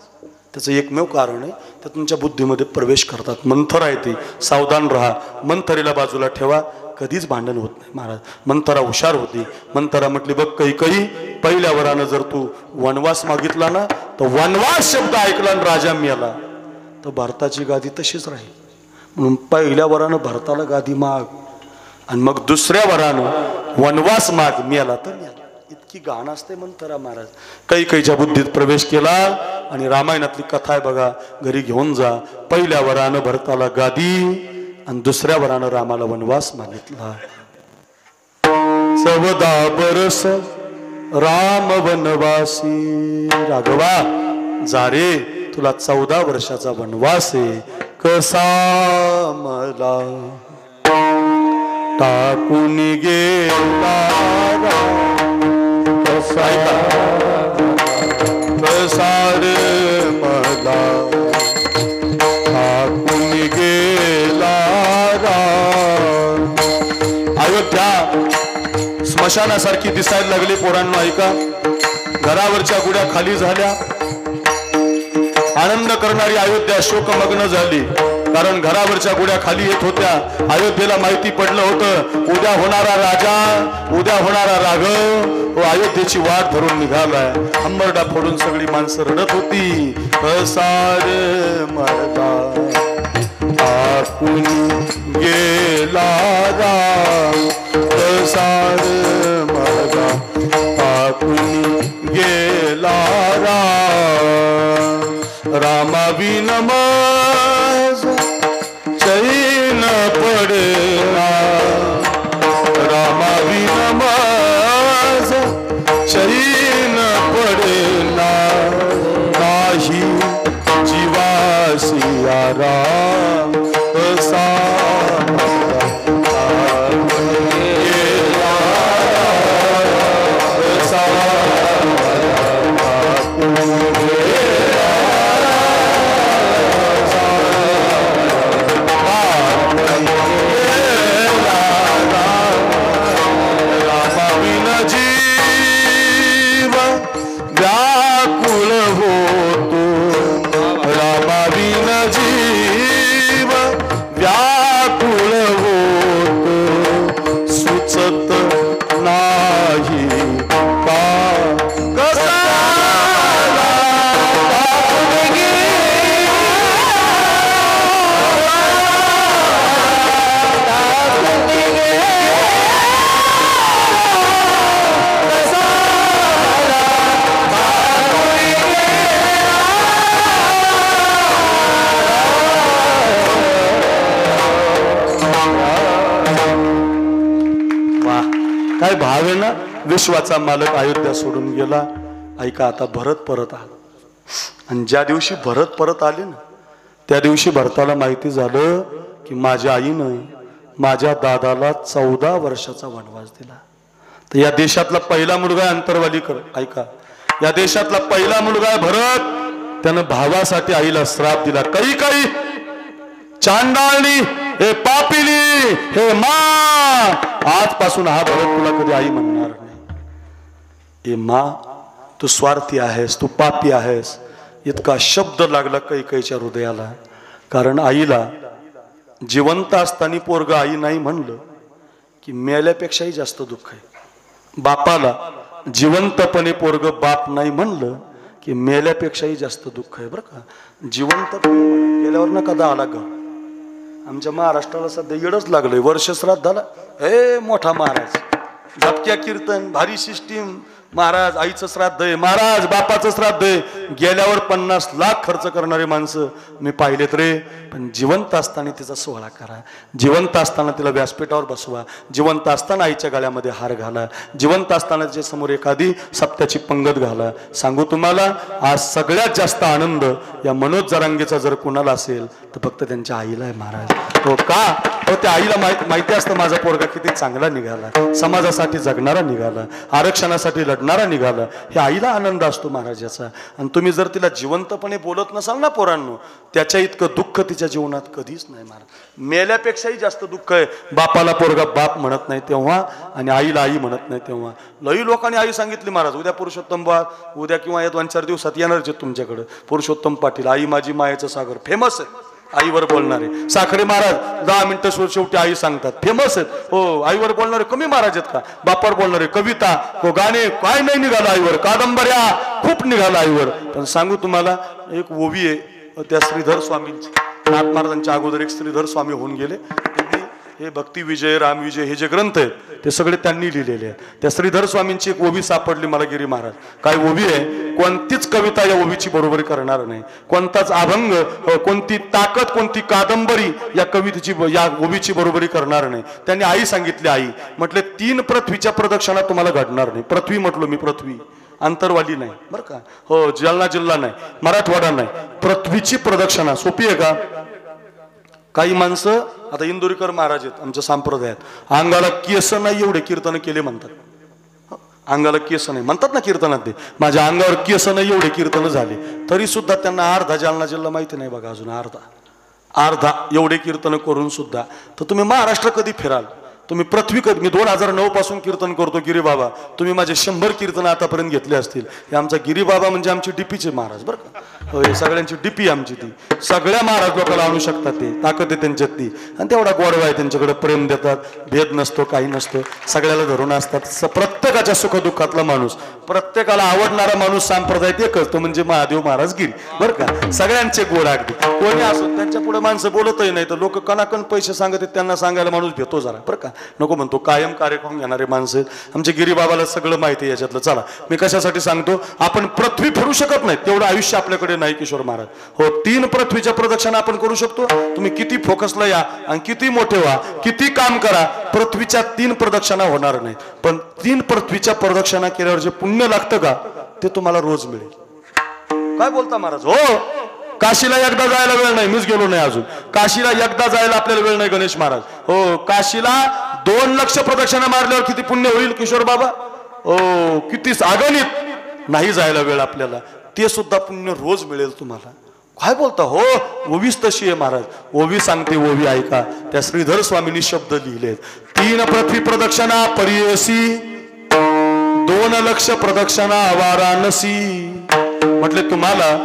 त्याचं एकमेव कारण आहे, त्या तुमच्या बुद्धीमध्ये प्रवेश करतात. मंथरा आहे ती, सावधान राहा. मंथरेला बाजूला ठेवा, कधीच भांडण होत नाही महाराज. मंथरा हुशार होती. मंथरा म्हटली बघ कैकई, पहिल्या वरानं जर तू वनवास मागितला ना, तर वनवास शब्द ऐकला आणि राजा मिळाला तर भारताची गादी तशीच राहील. म्हणून पहिल्या वरानं भरताला गादी माग आणि मग दुसऱ्या वरानं वनवास माग, मिळाला तर मिळाला. इतकी गाण असते मंथरा महाराज. कैकईच्या बुद्धीत प्रवेश केला आणि रामायणातली कथा आहे बघा, घरी घेऊन जा. पहिल्या वरानं भरताला गादी आणि दुसऱ्या वरानं रामाला वनवास मागितला. 14 बरस राम वनवासी, राघवा जा रे, तुला 14 वर्षाचा वनवास आहे. कसा मला टाकून गेला, कसा रे मला टाकून गेला. अयोध्या स्मशानासारखी दिसायला लागली पोरांनो. ऐका, घरावरच्या गुड्या खाली झाल्या. आनंद करणारी अयोध्या शोकमग्न झाली, कारण घरावरच्या गुड्या खाली येत होत्या. अयोध्येला माहिती पडलं होतं उद्या होणारा राजा, उद्या होणारा राघव अयोध्येची वाट धरून निघालाय. अंबरडा फोडून सगळी माणसं रडत होती. कसार मला टाकून गेला राम, कसार मला टाकून गेला राम. रामाविन माझ चैन पडेना, रामाविन माझ चैन पडेना. नाही जीवासी आराम, कसा गेला ना, विश्वाचा मालक अयोध्या सोडून गेला. ऐका, आता भरत परत आला. आणि ज्या दिवशी भरत परत आले ना, त्या दिवशी भरताला माहिती झालं की माझ्या आईनं माझ्या दादाला 14 वर्षाचा वनवास दिला. तर या देशातला पहिला मुलगा आहे अंतरवालीकर. ऐका, या देशातला पहिला मुलगा आहे भरत. त्यानं भावासाठी आईला श्राप दिला. काही चांडाळणी, हे पापिली, हे मा, आजपासून हा भरत तुला कधी आई म्हणणार नाही. हे मा, तू स्वार्थी आहेस, तू पापी आहेस. इतका शब्द लागला कैकेयीच्या हृदयाला. कारण आईला जिवंत असताना पोरग आई नाही म्हणलं की मेल्यापेक्षाही जास्त दुःख आहे. बापाला जिवंतपणे पोरग बाप नाही म्हणलं की मेल्यापेक्षाही जास्त दुःख आहे. बरं का, जिवंतपणे गेल्यावर ना कदा आला ग. आमच्या महाराष्ट्राला सध्या येडच लागलंय. वर्ष श्राद्धाला हे मोठा महाराज, झपक्या कीर्तन, भारी सिस्टीम. महाराज आईचं श्राद्ध आहे, महाराज बापाचं श्राद्ध आहे. गेल्यावर 50 लाख खर्च करणारे माणसं मी पाहिलेत रे. पण जिवंत असताना तिचा सोहळा करा, जिवंत असताना तिला व्यासपीठावर बसवा, जिवंत असताना आईच्या गळ्यामध्ये हार घाला, जिवंत असताना तिच्या समोर एखादी सप्त्याची पंगत घाला. सांगू तुम्हाला, आज सगळ्यात जास्त आनंद या मनोज जरांगेचा जर कुणाला असेल तर फक्त त्यांच्या आईला आहे महाराज. हो का? हो, त्या आईला माहिती असतं माझा पोरगा किती चांगला निघाला, समाजासाठी जगणारा निघाला, आरक्षणासाठी लढणारा निघाला. हे आईला आनंद असतो महाराजाचा. आणि तुम्ही जर तिला जिवंतपणे बोलत नसाल ना पोरांनो, त्याच्या इतकं दुःख तिच्या जीवनात कधीच नाही महाराज. मेल्यापेक्षाही जास्त दुःख आहे. बापाला पोरगा बाप म्हणत नाही तेव्हा, आणि आईला आई म्हणत नाही तेव्हा. लई लोकांनी आई सांगितली महाराज. उद्या पुरुषोत्तम उद्या किंवा या 2-4 दिवसात येणारच तुमच्याकडे पुरुषोत्तम पाटील, आई माझी मायेचं सागर, फेमस आहे. आईवर बोलणारे साखरे महाराज 10 मिनिटं शेवटी आई सांगतात, फेमस आहेत. हो, आईवर बोलणारे कमी महाराज आहेत का? बापावर बोलणारे कविता, गाणे काय नाही निघालं आईवर, कादंबऱ्या खूप निघाला आईवर. पण सांगू तुम्हाला, एक ओवी आहे त्या श्रीधर स्वामींची. नाथ महाराजांच्या अगोदर एक श्रीधर स्वामी होऊन गेले. हे भक्ती विजय, राम विजय हे जे ग्रंथ आहेत ते सगळे त्यांनी लिहिलेले आहेत. त्या श्रीधर स्वामींची एक ओवी सापडली मला गिरी महाराज. काय ओवी आहे? कोणतीच कविता या ओवीची बरोबरी करणार नाही, कोणताच अभंग, कोणती ताकद, कोणती कादंबरी या कवितेची, या ओवीची बरोबरी करणार नाही. त्यांनी आई सांगितली. आई म्हटले 3 पृथ्वीच्या प्रदक्षिणा तुम्हाला घडणार नाही. पृथ्वी म्हटलो मी, पृथ्वी अंतरवाली नाही बरं का. हो, जालना जिल्हा नाही, मराठवाडा नाही, पृथ्वीची प्रदक्षिणा. सोपी आहे का? काही माणसं आता इंदुरीकर महाराज आहेत आमच्या संप्रदायात, अंगाला केस नाही एवढे कीर्तन केले म्हणतात. अंगाला केस नाही म्हणतात ना कीर्तनात, ते माझ्या अंगावर केस नाही एवढे कीर्तन झाले, तरी सुद्धा त्यांना अर्धा जालना जिल्हा माहिती नाही बघा अजून. अर्धा एवढे कीर्तन करून सुद्धा. तर तुम्ही महाराष्ट्र कधी फिराल? तुम्ही पृथ्वी कधी? मी 2009 पासून कीर्तन करतो गिरी बाबा. तुम्ही माझे 100 कीर्तन आतापर्यंत घेतले असतील. हे आमचा गिरी बाबा म्हणजे आमची डीपीचे महाराज बरं का. हे सगळ्यांची डीपी आमची. ती सगळ्या महाराज लोकांना आणू शकतात, ते ताकद आहे त्यांच्यात ती. आणि तेवढा गोडवा आहे त्यांच्याकडे, प्रेम देतात, भेद नसतो, काही नसतं, सगळ्याला धरून असतात. प्रत्येकाच्या सुखदुःखातला माणूस, प्रत्येकाला आवडणारा माणूस संप्रदायात एकच, तो म्हणजे महादेव महाराज गिरी बरं का. सगळ्यांचे गोड अगदी. कोणी असो त्यांच्या पुढे माणसं बोलतही नाही, तर लोक कणाकण पैसे सांगत आहेत, त्यांना सांगायला माणूस भेटतो जरा बरं का. नको म्हणतो, कायम कार्यक्रम घेणारे माणसं आमचे गिरी बाबाला सगळं माहिती आहे याच्यातलं. चला, मी कशासाठी सांगतो, आपण पृथ्वी फिरू शकत नाही तेवढं आयुष्य आपल्याकडे नाही किशोर महाराज. हो, 3 पृथ्वीच्या प्रदक्षिणा आपण करू शकतो. तुम्ही किती फोकसला या आणि किती मोठे व्हा, किती काम करा, पृथ्वीच्या 3 प्रदक्षिणा होणार नाही. पण 3 पृथ्वीच्या प्रदक्षिणा केल्यावर जे पुण्य लागतं का, ते तुम्हाला रोज मिळेल. काय बोलता महाराज? हो, काशीला एकदा जायला वेळ नाही, मीच गेलो नाही अजून. काशीला एकदा जायला आपल्याला वेळ नाही गणेश महाराज. हो, काशीला 2 लक्ष प्रदक्षिणा मारल्यावर किती पुण्य होईल किशोर बाबा? हो, किती अगणित. नाही जायला वेळ आपल्याला, ते सुद्धा पुण्य रोज मिळेल तुम्हाला. काय बोलता? हो, ओवीच तशी आहे महाराज. ओवी सांगते, ओवी ऐका. त्या श्रीधर स्वामींनी शब्द लिहिलेत. 3 पृथ्वी प्रदक्षिणा परियसी, 2 लक्ष प्रदक्षिणा वाराणसी. म्हटले तुम्हाला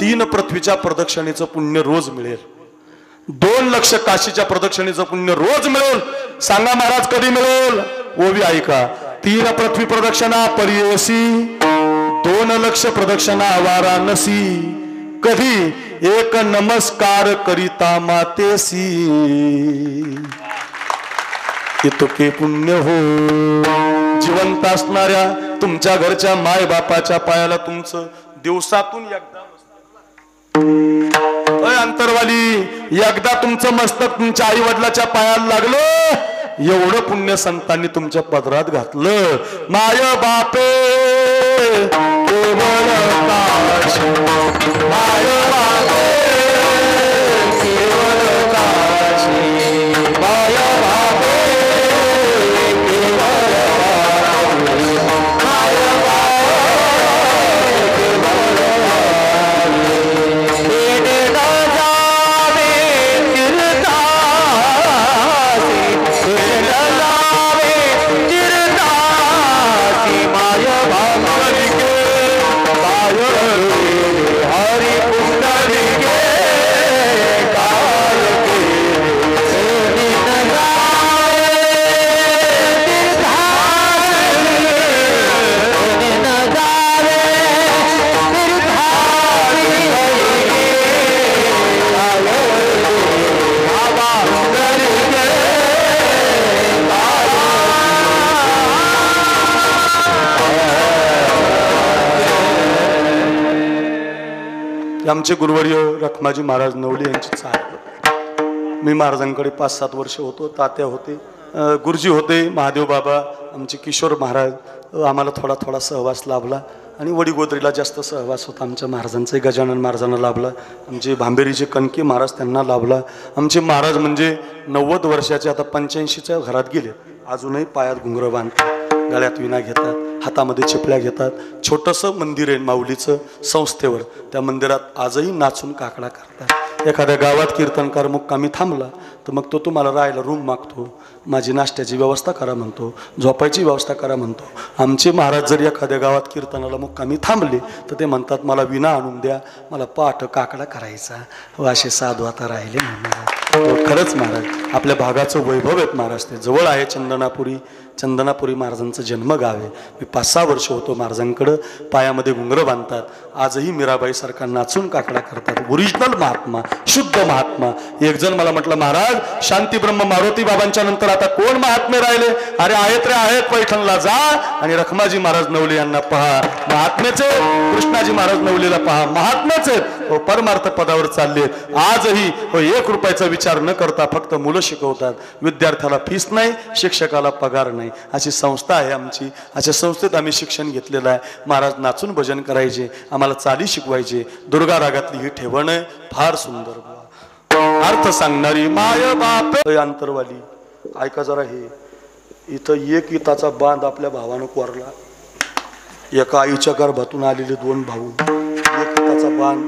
3 पृथ्वीच्या प्रदक्षिणेचं पुण्य रोज मिळेल, 2 लक्ष काशीच्या प्रदक्षिणेचं पुण्य रोज मिळेल. सांगा महाराज कधी मिळेल? ओवी ऐका. 3 पृथ्वी प्रदक्षिणा परियसी, 2 लक्ष प्रदक्षिणा वाराणसी. कधी? 1 नमस्कार करिता मातेसी, इतके पुण्य हो. जिवंत असणाऱ्या तुमच्या घरच्या माय बापाच्या पायाला तुमचं दिवसातून एकदा, अंतरवाली, एकदा तुमचं मस्तक तुमच्या आई वडिलाच्या पायाला लागलं एवढं पुण्य संतांनी तुमच्या पदरात घातलं. माय बापे केवळ काशी, माय बापे केवळ काशी, माय बापे केवळ काशी, माय आमचे गुरुवर्य रखमाजी महाराज नवले यांची चाल. मी महाराजांकडे 5-7 वर्ष होतो. तात्या होते, गुरुजी होते, महादेव बाबा, आमचे किशोर महाराज. आम्हाला थोडा थोडा सहवास लाभला आणि वडीगोद्रीला जास्त सहवास होता आमच्या महाराजांचा. गजानन महाराजांना लाभला, आमचे भांबेरीचे कणके महाराज त्यांना लाभला. आमचे महाराज म्हणजे 90 वर्षाचे, आता 85च्या घरात गेले. अजूनही पायात घुंगरं बांधतात, गळ्यात विणा घेतात, हातामध्ये चिपळ्या घेतात. छोटंसं मंदिर आहे माऊलीचं संस्थेवर, त्या मंदिरात आजही नाचून काकडा करतात. एखाद्या गावात कीर्तनकार मुक्कामी थांबला तर मग तो तुम्हाला राहायला रूम मागतो, माझी नाश्त्याची व्यवस्था करा म्हणतो, झोपायची व्यवस्था करा म्हणतो. आमचे महाराज जर एखाद्या गावात कीर्तनाला मुक्कामी थांबले तर ते म्हणतात मला विणा आणून द्या, मला पाठ काकडा करायचा. असे साधू आता राहिले महाराज. खरंच महाराज आपल्या भागाचं वैभव आहेत महाराज. ते जवळ आहे चंदनापुरी. चंदनापुरी महाराजांचं जन्मगाव आहे. मी 5-6 वर्ष होतो महाराजांकडं. पायामध्ये घुंगरं बांधतात, आजही मीराबाई सारखा नाचून काकडा करतात. ओरिजिनल महात्मा, शुद्ध महात्मा. एक जण मला म्हटलं महाराज शांती ब्रह्म मारुती बाबांच्या नंतर आता कोण महात्मे राहिले? अरे आहेत रे आहेत, पैठणला जा आणि रखमाजी महाराज नवले यांना पहा, महात्मेचे. कृष्णाजी महाराज नवलेला पहा, महात्मेचे. परमार्थ पदावर चालले आजही. 1 रुपयाचा विचार न करता फक्त मुलं शिकवतात. विद्यार्थ्याला फीस नाही, शिक्षकाला पगार नाही. अशी संस्था आहे आमची. अशा संस्थेत आम्ही शिक्षण घेतलेलं आहे. महाराज नाचून भजन करायचे, आम्हाला चाली शिकवायचे. दुर्गा रागातली ही ठेवण आहे फार सुंदर, अर्थ सांगणारी. माय बाप अंतरवाली. ऐका जरा, हे इथं 1 इताचा बांध आपल्या भावानं कोरला. एका आईच्या गर्भातून आलेले 2 भाऊ. 1 इताचा बांध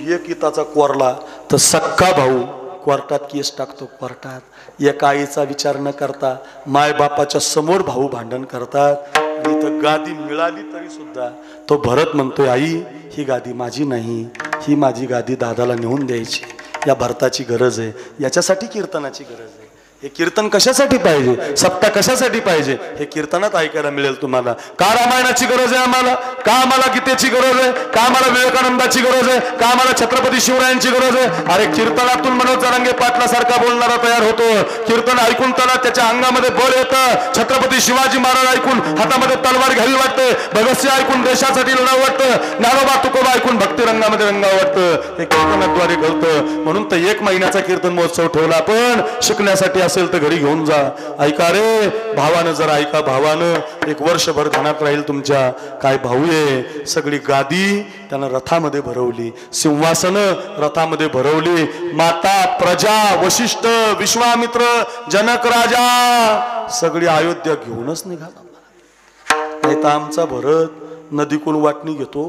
1 इताचा कोरला तर सक्का भाऊ कोर्टात केस टाकतो. कोर्टात एका आईचा विचार न करता माय बापाच्या समोर भाऊ भांडण करतात. इथं गादी मिळाली तरी सुद्धा तो भरत म्हणतोय आई ही गादी माझी नाही, ही माझी गादी दादाला नेऊन द्यायची. या भरताची गरज आहे, याच्यासाठी कीर्तनाची गरज आहे. हे कीर्तन कशासाठी पाहिजे, सप्ताह कशासाठी पाहिजे, हे कीर्तनात ऐकायला मिळेल तुम्हाला. का रामायणाची गरज आहे आम्हाला, का आम्हाला गीतेची गरज आहे, का आम्हाला विवेकानंदाची गरज आहे, का आम्हाला छत्रपती शिवरायांची गरज आहे. अरे कीर्तनातून मनोज जरांगे पाटलासारखा बोलणारा तयार होतो. कीर्तन ऐकून त्याला त्याच्या अंगामध्ये बळ येतं. छत्रपती शिवाजी महाराज ऐकून हातामध्ये तलवार घ्यावी वाटते. भगतसिंह ऐकून देशासाठी लढावं वाटतं. नारोबा तुकोबा ऐकून भक्तिरंगामध्ये रंगावं वाटतं. हे कीर्तनाद्वारे घडतं. म्हणून तर 1 महिन्याचा कीर्तन महोत्सव ठेवला. पण शिकण्यासाठी असेल तर घरी घेऊन जा. ऐका रे भावानं, जरा ऐका भावानं. 1 वर्षभर ध्यानात राहील तुमच्या. काय भाऊ आहे. सगळी गादी त्यानं रथामध्ये भरवली, सिंहासनं रथामध्ये भरवली. माता, प्रजा, वशिष्ठ, विश्वामित्र, जनक राजा सगळी अयोध्या घेऊनच निघाला. नाही तर आमचा भरत नदीकूल वाटणी घेतो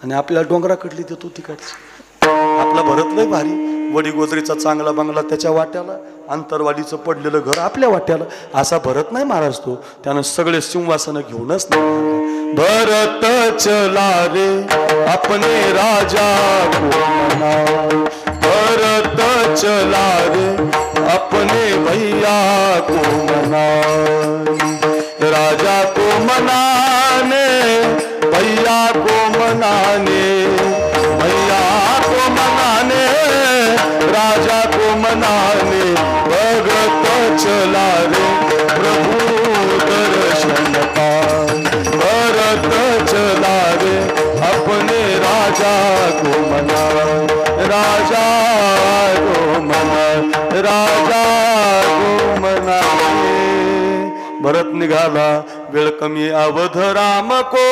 आणि आपल्या डोंगराकडली देतो तिकडची. आपला भरत लय भारी. वडीगोद्रीचा चांगला बंगला त्याच्या वाट्याला, अंतरवालीचं पडलेलं घर आपल्या वाट्याला. असा भरत नाही महाराज तो. त्यानं सगळे सिंहासन घेऊनच नाही. भरत चला रे अपने राजा को मना, भरत चला रे अपने भैया को मना. राजा को मनाने, भैया को मनाने, भैया को मनाने, राजा को मनाने. भगत चला रे प्रभु दर्शन का, भरत चला रे अपने राजा को मना, राजा को मना, राजा को मना. निघाला, वेळ कमी अवध राम को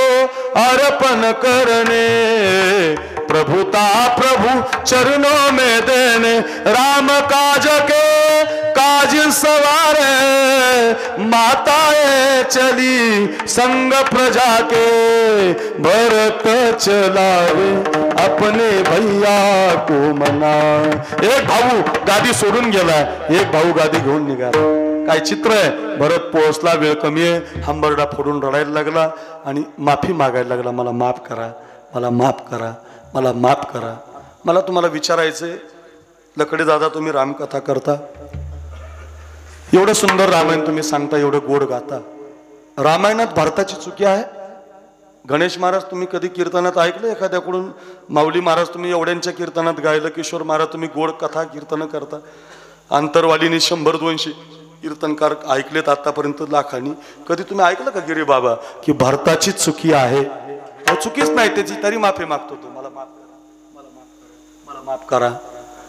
अर्पण करणे, प्रभुता प्रभु चरणों में देने, राम काज के काज सवारे, माताएं चली संग प्रजा के, भरत चलावे अपने भैया को मना। एक भाऊ गादी सोडून गेला, एक भाऊ गादी घेऊन निघाला। काय चित्र आहे, भरत पोहोचला, वेळ कमी आहे, हंबरडा फोडून रडायला लागला आणि माफी मागायला लागला, मला माफ करा, मला माफ करा, मला माफ करा। मला तुम्हाला विचारायचंय, लकडे दादा तुम्ही रामकथा करता, एवढं सुंदर रामायण तुम्ही सांगता, एवढं गोड गाता, रामायणात भारताची चुकी आहे? गणेश महाराज तुम्ही कधी कीर्तनात ऐकलं एखाद्याकडून? माऊली महाराज तुम्ही एवढ्यांच्या कीर्तनात गायलं, किशोर महाराज तुम्ही गोड कथा कीर्तन करता, अंतरवालीने 100-200 कीर्तनकार ऐकलेत आतापर्यंत लाखांनी, कधी तुम्ही ऐकलं का गिरी बाबा की भारताची चुकी आहे? चुकीच नाही त्याची, तरी माफी मागतो तो, मला माफ करा, मला माफ करा, मला माफ करा।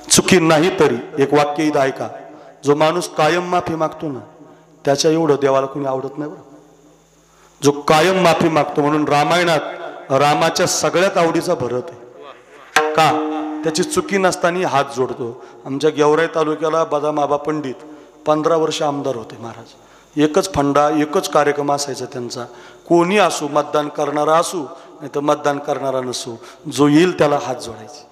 चुकी नाही तरी एक वाक्य इथं ऐका, जो माणूस कायम माफी मागतो ना, त्याच्या एवढं देवाला कोणी आवडत नाही बरं, जो कायम माफी मागतो। म्हणून रामायणात रामाच्या सगळ्यात आवडीचा भरत आहे का? त्याची चुकी नसताना हात जोडतो। आमच्या गेवराई तालुक्याला बदाम आबा पंडित 15 वर्ष आमदार होते महाराज, एकच फंडा, एकच कार्यक्रम असायचा त्यांचा, कोणी असो, मतदान करणारा असो नाही तर मतदान करणारा नसो, जो येईल त्याला हात जोडायचे।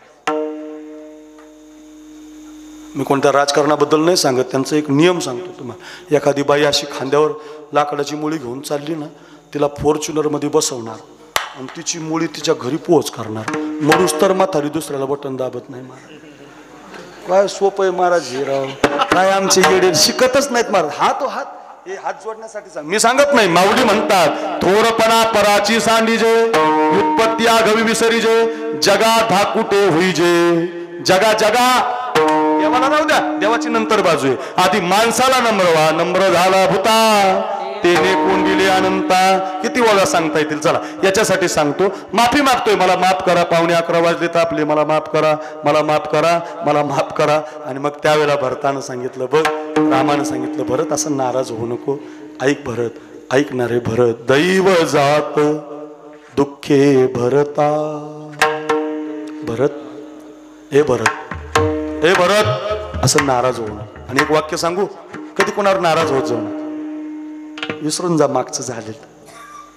मी कोणत्या राजकारणाबद्दल नाही सांगत, त्यांचा एक नियम सांगतो तुम्हाला। एखादी बाई अशी खांद्यावर लाकडाची मुळी घेऊन चालली ना, तिला फॉर्च्युनर मध्ये बसवणार आणि तिची मुळी तिच्या घरी पोहोच करणार, मरूस तर म्हातारी दुसऱ्याला बटन दाबत नाही महाराज। काय सोपं आहे महाराज हे राव, काय आमचे येडे शिकतच नाहीत महाराज। हात हात हे हात जोडण्यासाठी सांग, मी सांगत नाही। माऊली म्हणतात, थोरपणा पराची सांडीजे, उत्पत्ती आघवी विसरीजे, जगा धाकुटे होईजे, जगा जगा देवाला राहू द्या, देवाची नंतर बाजू आहे, आधी माणसाला नम्र व्हा, नम्र झाला भूता तेने कोण दिले अनंता। किती वेळा सांगता येतील, चला याच्यासाठी सांगतो, माफी मागतोय, मला माफ करा, 11:15 वाजले तापले, मला माफ करा, मला माफ करा, मला माफ करा। आणि मग त्यावेळेला भरतानं सांगितलं, बघ रामानं सांगितलं, भरत असं नाराज होऊ नको, ऐक भरत, ऐकणारे भरत, दैव जात दुःखे भरता, भरत हे भरत, हे भरत असं नाराज होऊ नये। आणि एक वाक्य सांगू, कधी कोणावर नाराज होत जाऊ नका, विसरून जा मागचं झालेलं,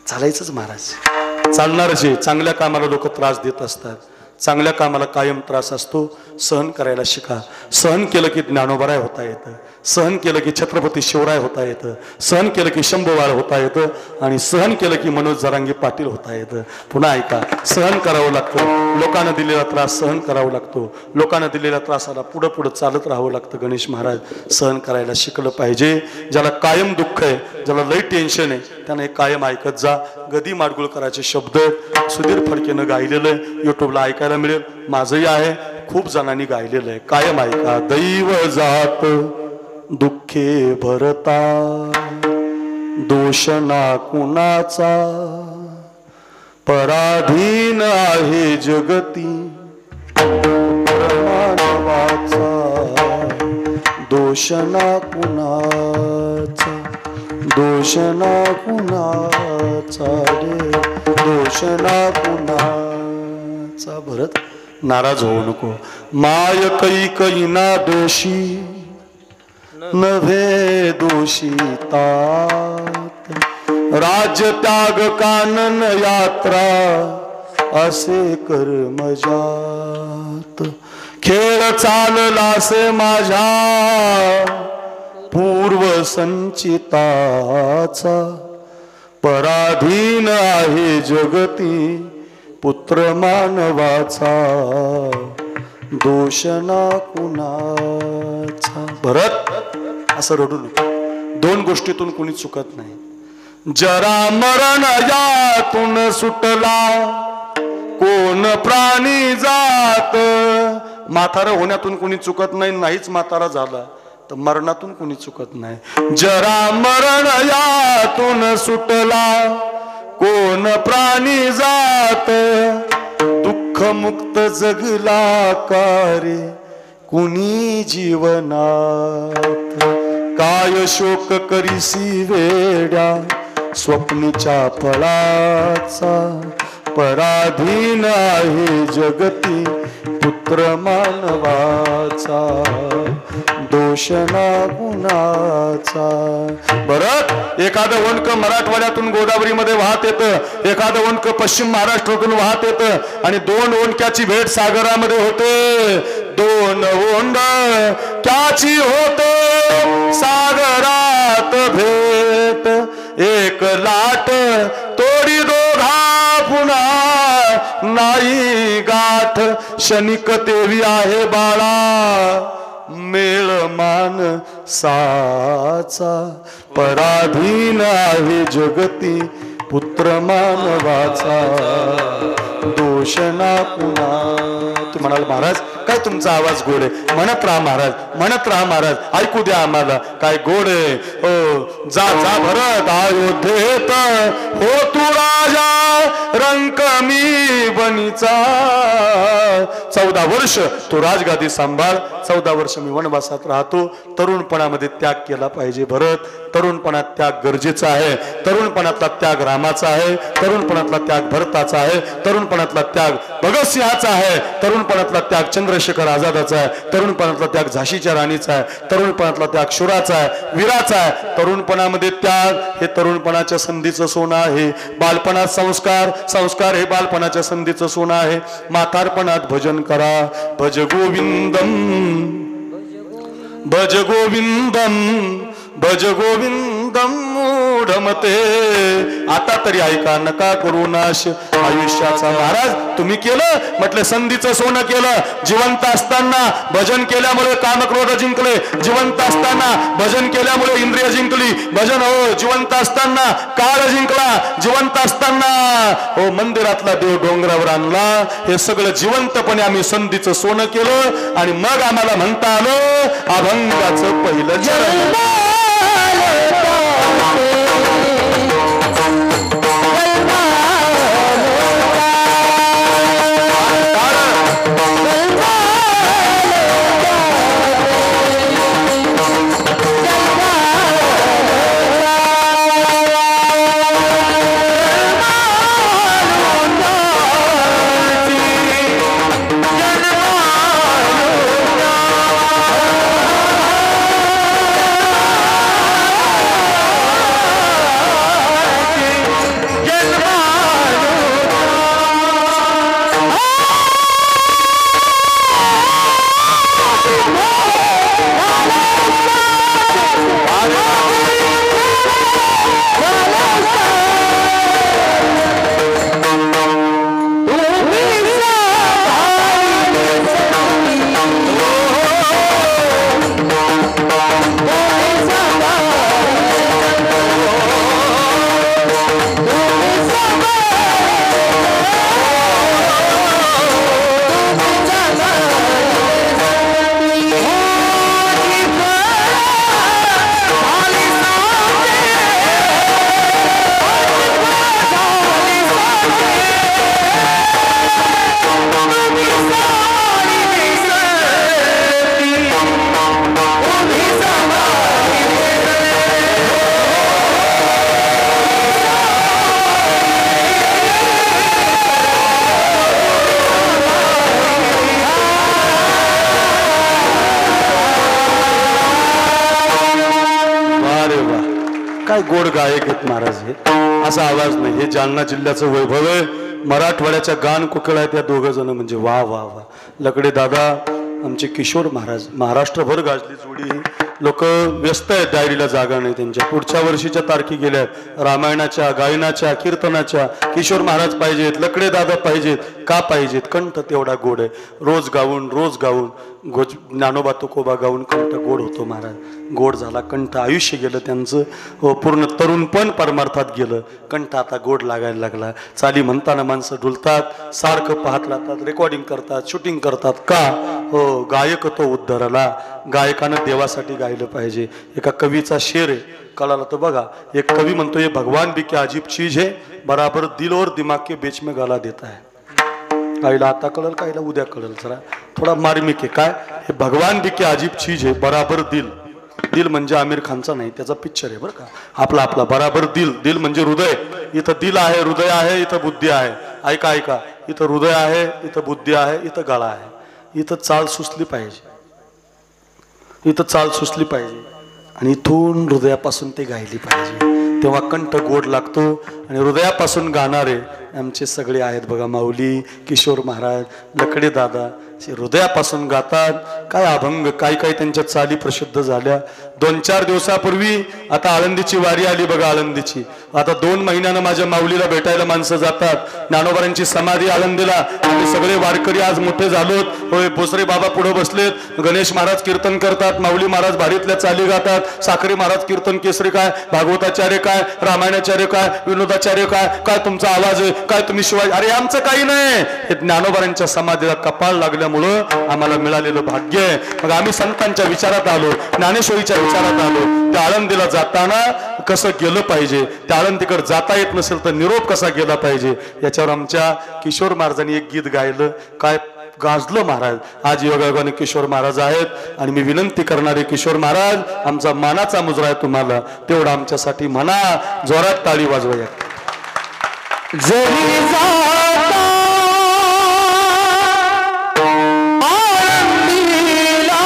चालायचंच महाराज, चालणारच आहे। चांगल्या कामाला लोक त्रास देत असतात, चांगल्या कामाला कायम त्रास असतो, सहन करायला शिका। सहन केलं की ज्ञानोबराय होता येतं, सहन केलं की छत्रपती शिवराय होता येतं, सहन केलं की शंभूबाळ होता येतं, आणि सहन केलं की मनोज जरांगे पाटील होता येतं। पुन्हा ऐका, सहन करावं लागतं, लोकांना दिलेला त्रास सहन करावा लागतो, लोकांना दिलेल्या त्रासाला पुढं पुढं चालत राहावं लागतं। गणेश महाराज सहन करायला शिकलं पाहिजे। ज्याला कायम दुःख आहे, ज्याला लई टेन्शन आहे, त्याने कायम ऐकत जा। गदी माडगुळकरांचे शब्द सुधीर फडकेनं गायलेलं आहे, युट्यूबला ऐकायला मिळेल, माझंही आहे, खूप जणांनी गायलेलं आहे, कायम ऐका। दैव जात दुःखे भरता, दोष ना कुणाचा, पराधीन आहे जगती मानवाचा, दोष ना कुणाचा, दोष ना कुणाचा रे, दोष ना कुणाचा। भरत नाराज होऊ नको, माय कै ना दोषी नव्हे दोषितात, राज्य त्याग कानन यात्रा असे कर्मजात, खेळ चाललासे माझ्या पूर्व संचिताचा, पराधीन आहे जगती पुत्र मानवाचा, दोष ना कुणाचा। भरत असं रडू नको, दोन गोष्टीतून कोणी चुकत नाही। जरा मरण यातून सुटला, कोण प्राणी जात, म्हातारा होण्यातून कोणी चुकत नाही, नाहीच म्हातारा झाला तर मरणातून कोणी चुकत नाही। जरा मरण यातून सुटला, कोण प्राणी जात, दुःख मुक्त जगला कारे कुणी जीवनात, काय शोक करीसी वेड्या स्वप्नीच्या फळाचा पराधीन आहे जगती पुत्र मानवाचा दोष ना गुणाचा। बरं, एखादं वणक मराठवाड्यातून गोदावरीमध्ये वाहत येतं, एखादं वणक पश्चिम महाराष्ट्रातून वाहत येतं आणि दोन ओंडक्याची भेट सागरामध्ये होते। दोन ओंड क्याची होते सागरात भेट, एक लाट तोडी दोघा पुन्हा नाही गाठ। क्षणिक तेवी आहे बाळा मेळ मान साचा पराधीन आहे जगती पुत्र मानवाचा दोष ना कुणा। तू म्हणाल महाराज काय तुमचा आवाज गोड आहे, म्हणत राहा महाराज, म्हणत राहा महाराज, ऐकू द्या आम्हाला काय गोड आहे। ओ जा जा भरत अयोध्येत हो तू राजा रंक मी बनीचा। 14 वर्ष तू राजगादी सांभाळ, 14 वर्ष मी वनवासात राहतो। तरुणपणामध्ये त्याग केला पाहिजे भरत, तरुणपणात त्याग गरजेचा आहे। तरुणपणातला त्याग रामाचा आहे, तरुणपणातला त्याग भरताचा आहे, तरुणपणातला त्याग भगतसिंहाचा आहे, तरुणपणातला त्याग चंद्रशेखर आझादाचा आहे, तरुणपणातला त्याग झाशीच्या राणीचा आहे, तरुणपणातला त्याग शूराचा आहे, वीराचा आहे। तरुणपणामध्ये त्याग हे तरुणपणाच्या संधीचं सोनं आहे। बालपणात संस्कार, संस्कार हे बालपणाच्या संधीचं सोनं आहे। म्हातारपणात भजन करा, भज गोविंदम भज गोविंदम भज गोविंदम मूढमते। आता तरी ऐका, नका करू नाश आयुष्याचा। महाराज तुम्ही केलं म्हटलं, संधीचं सोनं केलं। जिवंत असताना भजन केल्यामुळे कामक्रोध जिंकले, जिवंत असताना भजन केल्यामुळे इंद्रिय जिंकली, भजन हो जिवंत असताना काळ जिंकला, जिवंत असताना हो मंदिरातला देव डोंगरावर आणला। हे सगळं जिवंतपणे आम्ही संधीचं सोनं केलं आणि मग आम्हाला म्हणता आलं अभंगाचं पहिलं चरण। काय गोड गायक आहेत महाराज, हे असा आवाज नाही। हे जालना जिल्ह्याचं वैभव आहे, मराठवाड्याच्या गान कुकळ आहेत या दोघं जण, म्हणजे वा वा वा। लकडे दादा आमचे किशोर महाराज, महाराष्ट्रभर गाजली जोडी। लोक व्यस्त आहेत, डायरीला जागा नाही त्यांच्या। पुढच्या वर्षीच्या तारखी गेल्यात, रामायणाच्या गायनाच्या कीर्तनाच्या। किशोर महाराज पाहिजेत, लकडे दादा पाहिजेत, का पाहिजेत? कंठ तेवढा गोड आहे। रोज गाऊन ज्ञानोबा तुकोबा गाऊन कंठ गोड होतो महाराज, गोड झाला कंठ। आयुष्य गेलं त्यांचं हो, पूर्ण तरुणपण परमार्थात गेलं, कंठ आता गोड लागायला लागला। चाली म्हणताना माणसं डुलतात, सारखं पाहत राहतात, रेकॉर्डिंग करतात, शूटिंग करतात, का हो गायक तो उद्धरला। गायकानं देवासाठी गायलं पाहिजे। एका कवीचा शेर आहे, कळाला तर बघा। एक कवी म्हणतो, ये भगवान भी क्या अजीब चीज है, बराबर दिल और दिमाग के बीच में गला देता है। काहीला आता कळल, काहीला उद्या कळल, जरा थोडा मार्मिक आहे। काय हे भगवान भी क्या अजीब चीज है, बराबर दिल दिल म्हणजे आमिर खानचा नाही, त्याचा पिक्चर आहे बरं का. आपला आपला बराबर दिल. दिल म्हणजे हृदय. इथं दिल आहे, हृदय आहे, इथं बुद्धी आहे. ऐका ऐका, इथं हृदय आहे, इथं बुद्धी आहे, इथं गळा आहे. इथं चाल सुचली पाहिजे, इथं चाल सुचली पाहिजे आणि इथून हृदयापासून ते गायली पाहिजे. तेव्हा कंठ गोड लागतो. आणि हृदयापासून गाणारे आमचे सगळे आहेत बघा, माऊली, किशोर महाराज, लकडे दादा, हृदयापासून गातात. काय अभंग, काय काय त्यांच्या चाली प्रसिद्ध झाल्या. 2-4 दिवसापूर्वी आता आळंदीची वारी आली बघा, आळंदीची. आता 2 महिन्यानं माझ्या माऊलीला भेटायला माणसं जातात. ज्ञानोबांची समाधी आळंदीला. आम्ही सगळे वारकरी आज मोठे झालोत. होय, भोसरे बाबा पुढे बसलेत, गणेश महाराज कीर्तन करतात, माऊली महाराज भारीतल्या चाली गातात, साखरे महाराज कीर्तन केसरी काय, भागवताचार्य काय, रामायणाचार्य काय, विनोदाचार्य काय, काय तुमचा आवाज आहे काय, तुम्ही शिवाय, अरे आमचं काही नाही. हे ज्ञानोबांच्या समाधीला कपाळ लागल्यामुळं आम्हाला मिळालेलं भाग्य आहे. मग आम्ही संतांच्या विचारात आलो, ज्ञानेश्वरीच्या विचारात आलो. त्या आळंदीला जाताना कसं गेलं पाहिजे, त्या आळंदीकडे जाता येत नसेल तर निरोप कसा गेला पाहिजे, याच्यावर आमच्या किशोर महाराजांनी एक गीत गायलं. काय गाजलं महाराज. आज योगायोगाने किशोर महाराज आहेत आणि मी विनंती करणारे, किशोर महाराज आमचा मानाचा मुजरा आहे तुम्हाला, तेवढा आमच्यासाठी म्हणा, जोरात टाळी वाजवा. जरी जाता आळंदीला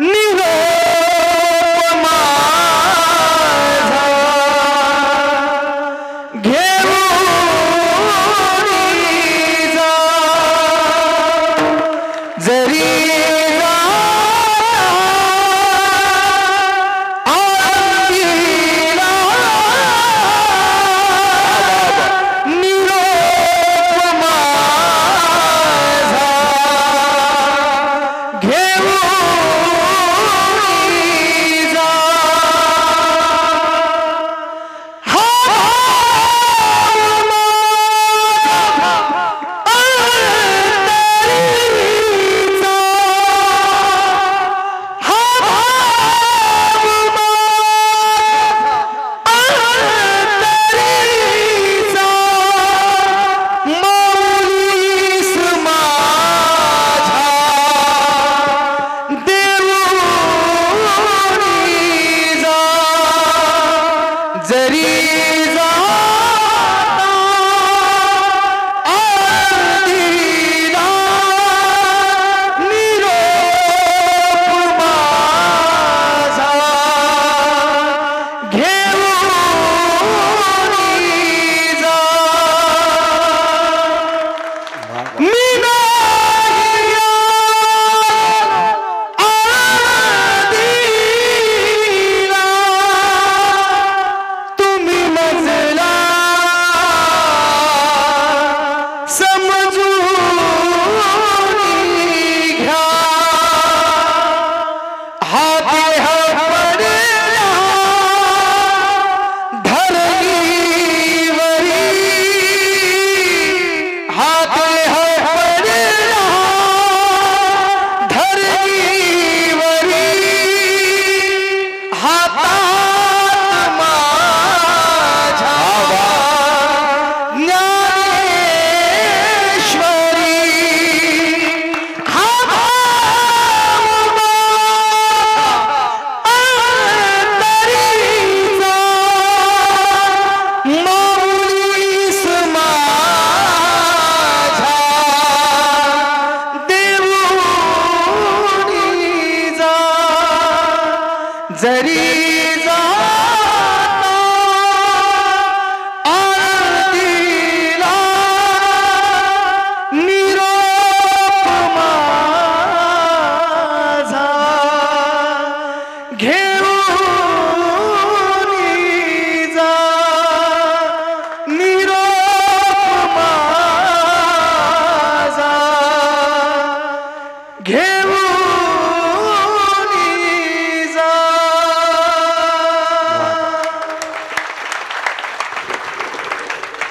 निरोप माझा घेऊन जा. जरी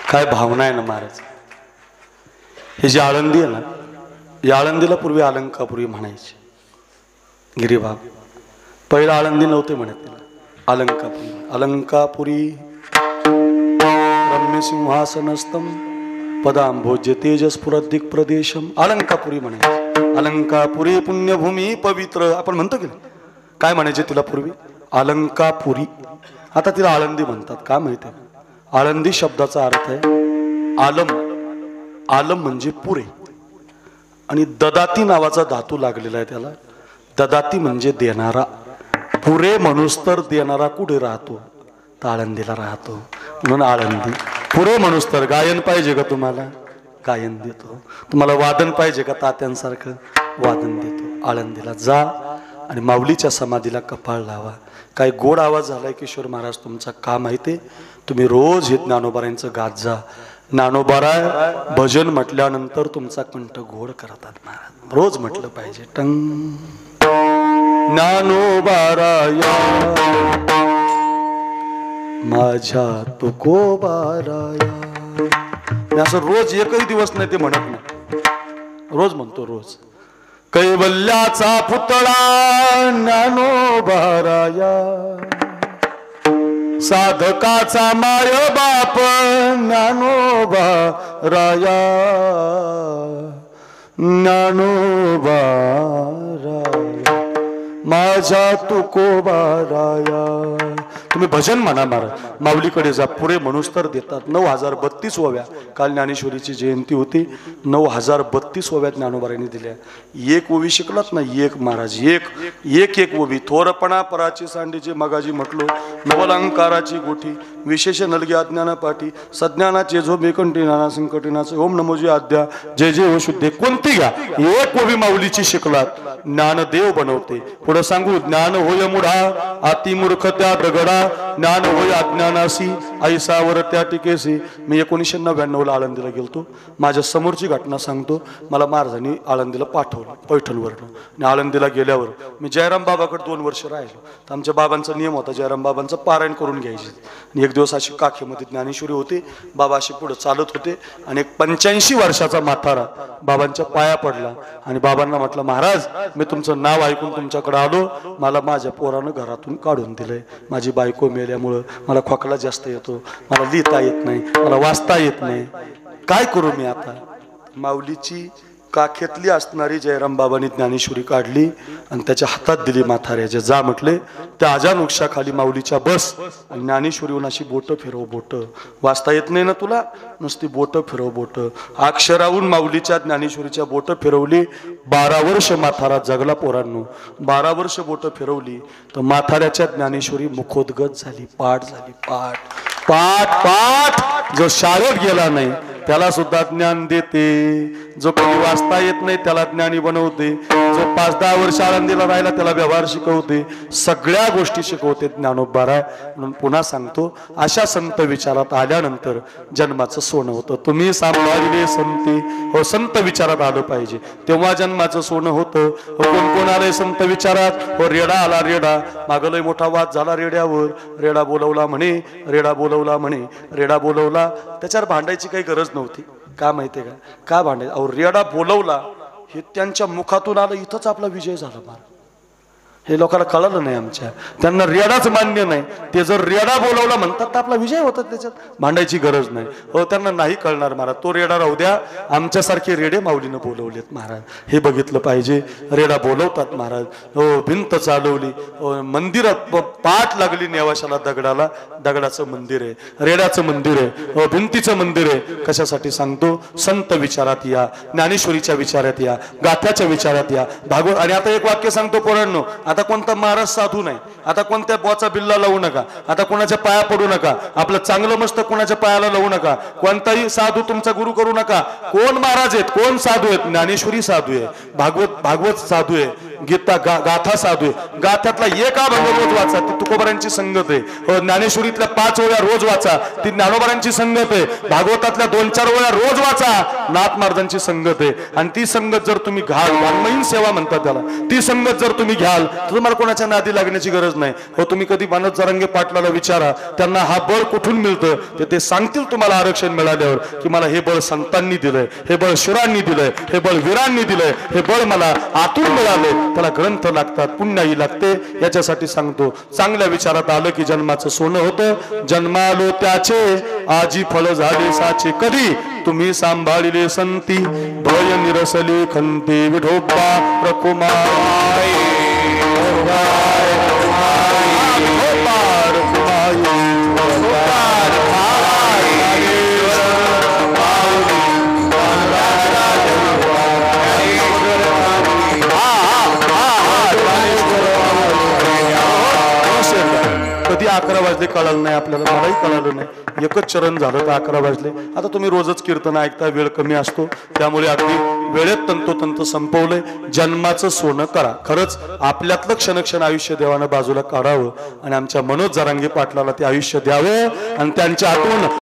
काय भावना आहे ना महाराज. हे जी आळंदी आहे ना, या आळंदीला पूर्वी अलंकापुरी म्हणायची. गिरीबाग पहिला आळंदी नव्हते म्हणत त्याला, अलंकापुरी. अलंकापुरी रम्य सिंहासनस्थम पदांभोज्य तेजस्फुरदिक प्रदेशम, अलंकापुरी म्हणायची. अलंकापुरी पुण्यभूमी पवित्र आपण म्हणतो की नाही? काय म्हणायचे तिला पूर्वी? अलंकापुरी. आता तिला आळंदी म्हणतात. का माहिती आहे? आळंदी शब्दाचा अर्थ आहे आलम. आलम म्हणजे पुरे, आणि ददाती नावाचा धातू लागलेला आहे त्याला. ददाती म्हणजे देणारा. पुरे माणूस तर देणारा कुठे राहतो? तर आळंदीला राहतो, म्हणून आळंदी. पुरे माणूस तर. गायन पाहिजे का तुम्हाला? गायन देतो. तुम्हाला वादन पाहिजे का? तात्यांसारखं वादन देतो. आळंदीला जा आणि माऊलीच्या समाधीला कपाळ लावा. काय गोड आवाज झालाय किशोर महाराज तुमचा, का माहिती? तुम्ही रोज हे ज्ञानोबारांचं गात जा. ज्ञानोबाराय भजन म्हटल्यानंतर तुमचा कंठ गोड करतात महाराज. रोज म्हटलं पाहिजे. टंग ज्ञानोबाराया माझ्या तुकोबाराया. मी असं रोज एकही दिवस नाही ते म्हणत नाही, रोज म्हणतो. रोज कैवल्याचा पुतळा ज्ञानोबाराया, साधकाचा माय बाप ज्ञानोबाराया, ज्ञानोबाराया माझ्या तुकोबाराया. तुम्ही भजन म्हणा महाराज. माऊलीकडे जा. पुरे म्हणूस तर देतात. 9032 ओव्या. काल ज्ञानेश्वरीची जयंती होती. 9032 ओव्या ज्ञानोबारांनी दिल्या. एक ओवी शिकलात ना? एक महाराज, एक ओवी. थोरपणा पराची सांडीची मगाजी म्हटलो, नवलंकाराची गोठी, विशेष नलगी अज्ञाना पाठी, सज्ञानाचे जो बेकंठी नाना संकटीनाचे ओम नमोजी आद्या जय जय हो शुद्धे. कोणती घ्या, एक ओवी माऊलीची शिकलात ज्ञानदेव बनवते. पुढे सांगू, ज्ञान होय मुढा अति मूर्ख त्या दगडा, ज्ञान होय अज्ञानासी ऐसावर त्या टिकेसी. मी 1999 ला आळंदीला गेलतो. माझ्या समोरची घटना सांगतो. मला महाराजांनी आळंदीला पाठवलं पैठणवरनं. आणि आळंदीला गेल्यावर मी जयराम बाबाकडे 2 वर्ष राहिलो. तर आमच्या बाबांचा नियम होता जयराम बाबांचं पारायण करून घ्यायचे. आणि एक दिवस अशी काखेमध्ये ज्ञानेश्वरी होती. बाबा असे पुढे चालत होते आणि एक 85 वर्षाचा म्हातारा बाबांच्या पाया पडला आणि बाबांना म्हटलं, महाराज मी तुमचं नाव ऐकून तुमच्याकडे आलो. मला माझ्या पोरानं घरातून काढून दिलंय. माझी बायको मेल्यामुळं मला खोकला जास्त येतो, मला लिहिता येत नाही, मला वाचता येत नाही. काय करू मी आता? माऊलीची काखेतली असणारी जयराम बाबांनी ज्ञानेश्वरी काढली आणि त्याच्या हातात दिली म्हाताऱ्याच्या. जा म्हटले त्या आजान वृक्षाखाली माऊलीच्या बस आणि ज्ञानेश्वरीहून अशी बोटं फिरव. बोटं वाचता येत नाही ना तुला? नुसती बोटं फिरव. बोटं अक्षराहून माऊलीच्या ज्ञानेश्वरीच्या बोटं फिरवली. 12 वर्ष म्हातारा जगला पोरांनो. 12 वर्ष बोटं फिरवली तर म्हाताऱ्याच्या ज्ञानेश्वरी मुखोद्गत झाली. पाठ झाली. पाठ पाठ पाठ. जो शाळेत गेला नाही त्याला सुद्धा ज्ञान देते. जो कधी वाचता येत नाही त्याला ज्ञानी बनवते. जो 5-10 वर्ष आळंदीला राहिला त्याला व्यवहार शिकवते. सगळ्या गोष्टी शिकवते ज्ञानोबाराय. म्हणून पुन्हा सांगतो, अशा संत विचारात आल्यानंतर जन्माचं सोनं होतं. तुम्ही सांभाळले संती हो. संत विचारात आलं पाहिजे तेव्हा जन्माचं सोनं होतं. कोण कोण आलंय संत विचारात? हो, रेडा आला. रेडा मागलय मोठा वाद झाला रेड्यावर. रेडा बोलवला म्हणे, रेडा बोलवला म्हणे, रेडा बोलवला. त्याच्यावर भांडायची काही गरज नव्हती. का माहितीये का भांडायचं? अहो, रेडा बोलवला हे त्यांच्या मुखातून आलं. इथंच आपला विजय झाला. महाराज हे लोकांना कळलं नाही. आमच्या त्यांना रेडाच मान्य नाही. ते जर रेडा बोलवला म्हणतात तर आपला विजय होता. त्याच्यात भांडायची गरज नाही. हो, त्यांना नाही कळणार महाराज. तो रेडा राहू द्या. आमच्यासारखे रेडे माऊलीनं बोलवलेत महाराज. हे बघितलं पाहिजे. रेडा बोलवतात महाराज. हो, भिंत चालवली. हो, मंदिरात पाठ लागली नेवाशाला दगडाला. दगडाचं मंदिर आहे, रेड्याचं मंदिर आहे, हो, भिंतीचं मंदिर आहे. कशासाठी सांगतो? संत विचारात या, ज्ञानेश्वरीच्या विचारात या, गाथ्याच्या विचारात या. भागवत. आणि आता एक वाक्य सांगतो पोरांनो. आता कोणता महाराज साधू नाही. आता कोणत्या बोचा बिल्ला लावू नका. आता कोणाच्या पाया पडू नका. आपलं चांगलं मस्त कोणाच्या पायाला लावू नका. कोणताही साधू तुमचा गुरु करू नका. कोण महाराज आहेत, कोण साधू आहेत? ज्ञानेश्वरी साधू आहे, भागवत साधू आहे, गीता गाथा साधू आहे. गाथ्यातला एक अभंग रोज वाचा, ती तुकोबारांची संगत आहे. ज्ञानेश्वरीतल्या 5 ओव्या रोज वाचा, ती ज्ञानोबारांची संगत आहे. भागवतातल्या 2-4 ओव्या रोज वाचा, नाथ महाराजांची संगत आहे. आणि ती संगत जर तुम्ही घ्याल, वाङ्मयीन सेवा म्हणतात त्याला, ती संगत जर तुम्ही घ्याल तर तुम्हाला कोणाच्या नादी लागण्याची गरज नाही. हो, तुम्ही कधी मानस जरांगे पाटलाला विचारा, त्यांना हा बळ कुठून मिळतं ते सांगतील तुम्हाला. आरक्षण मिळाल्यावर की मला हे बळ संतांनी दिलंय, हे बळ शुरांनी दिलंय, हे बळ वीरांनी दिलंय, हे बळ मला आतून मिळाले. त्याला ग्रंथ लागतात, पुण्याई लागते. याच्यासाठी सांगतो, चांगल्या विचारात आलं की जन्माचं सोनं होतं. जन्मालो त्याचे आजी फळ झाले साचे. कधी? तुम्ही सांभाळिले संती भय निरसले खंते विठोबा रखुमाई कधी 11 वाजले कळालं नाही आपल्याला, मलाही कळालं नाही. एकच चरण झालं तर 11 वाजले. आता तुम्ही रोजच कीर्तन ऐकता, वेळ कमी असतो, त्यामुळे अगदी वेळेत तंतोतंत संपवलंय. जन्माचं सोनं करा. खरंच आपल्यातलं क्षण आयुष्य देवानं बाजूला काढावं आणि आमच्या मनोज जरांगे पाटलाला ते आयुष्य द्यावं आणि त्यांच्या आतून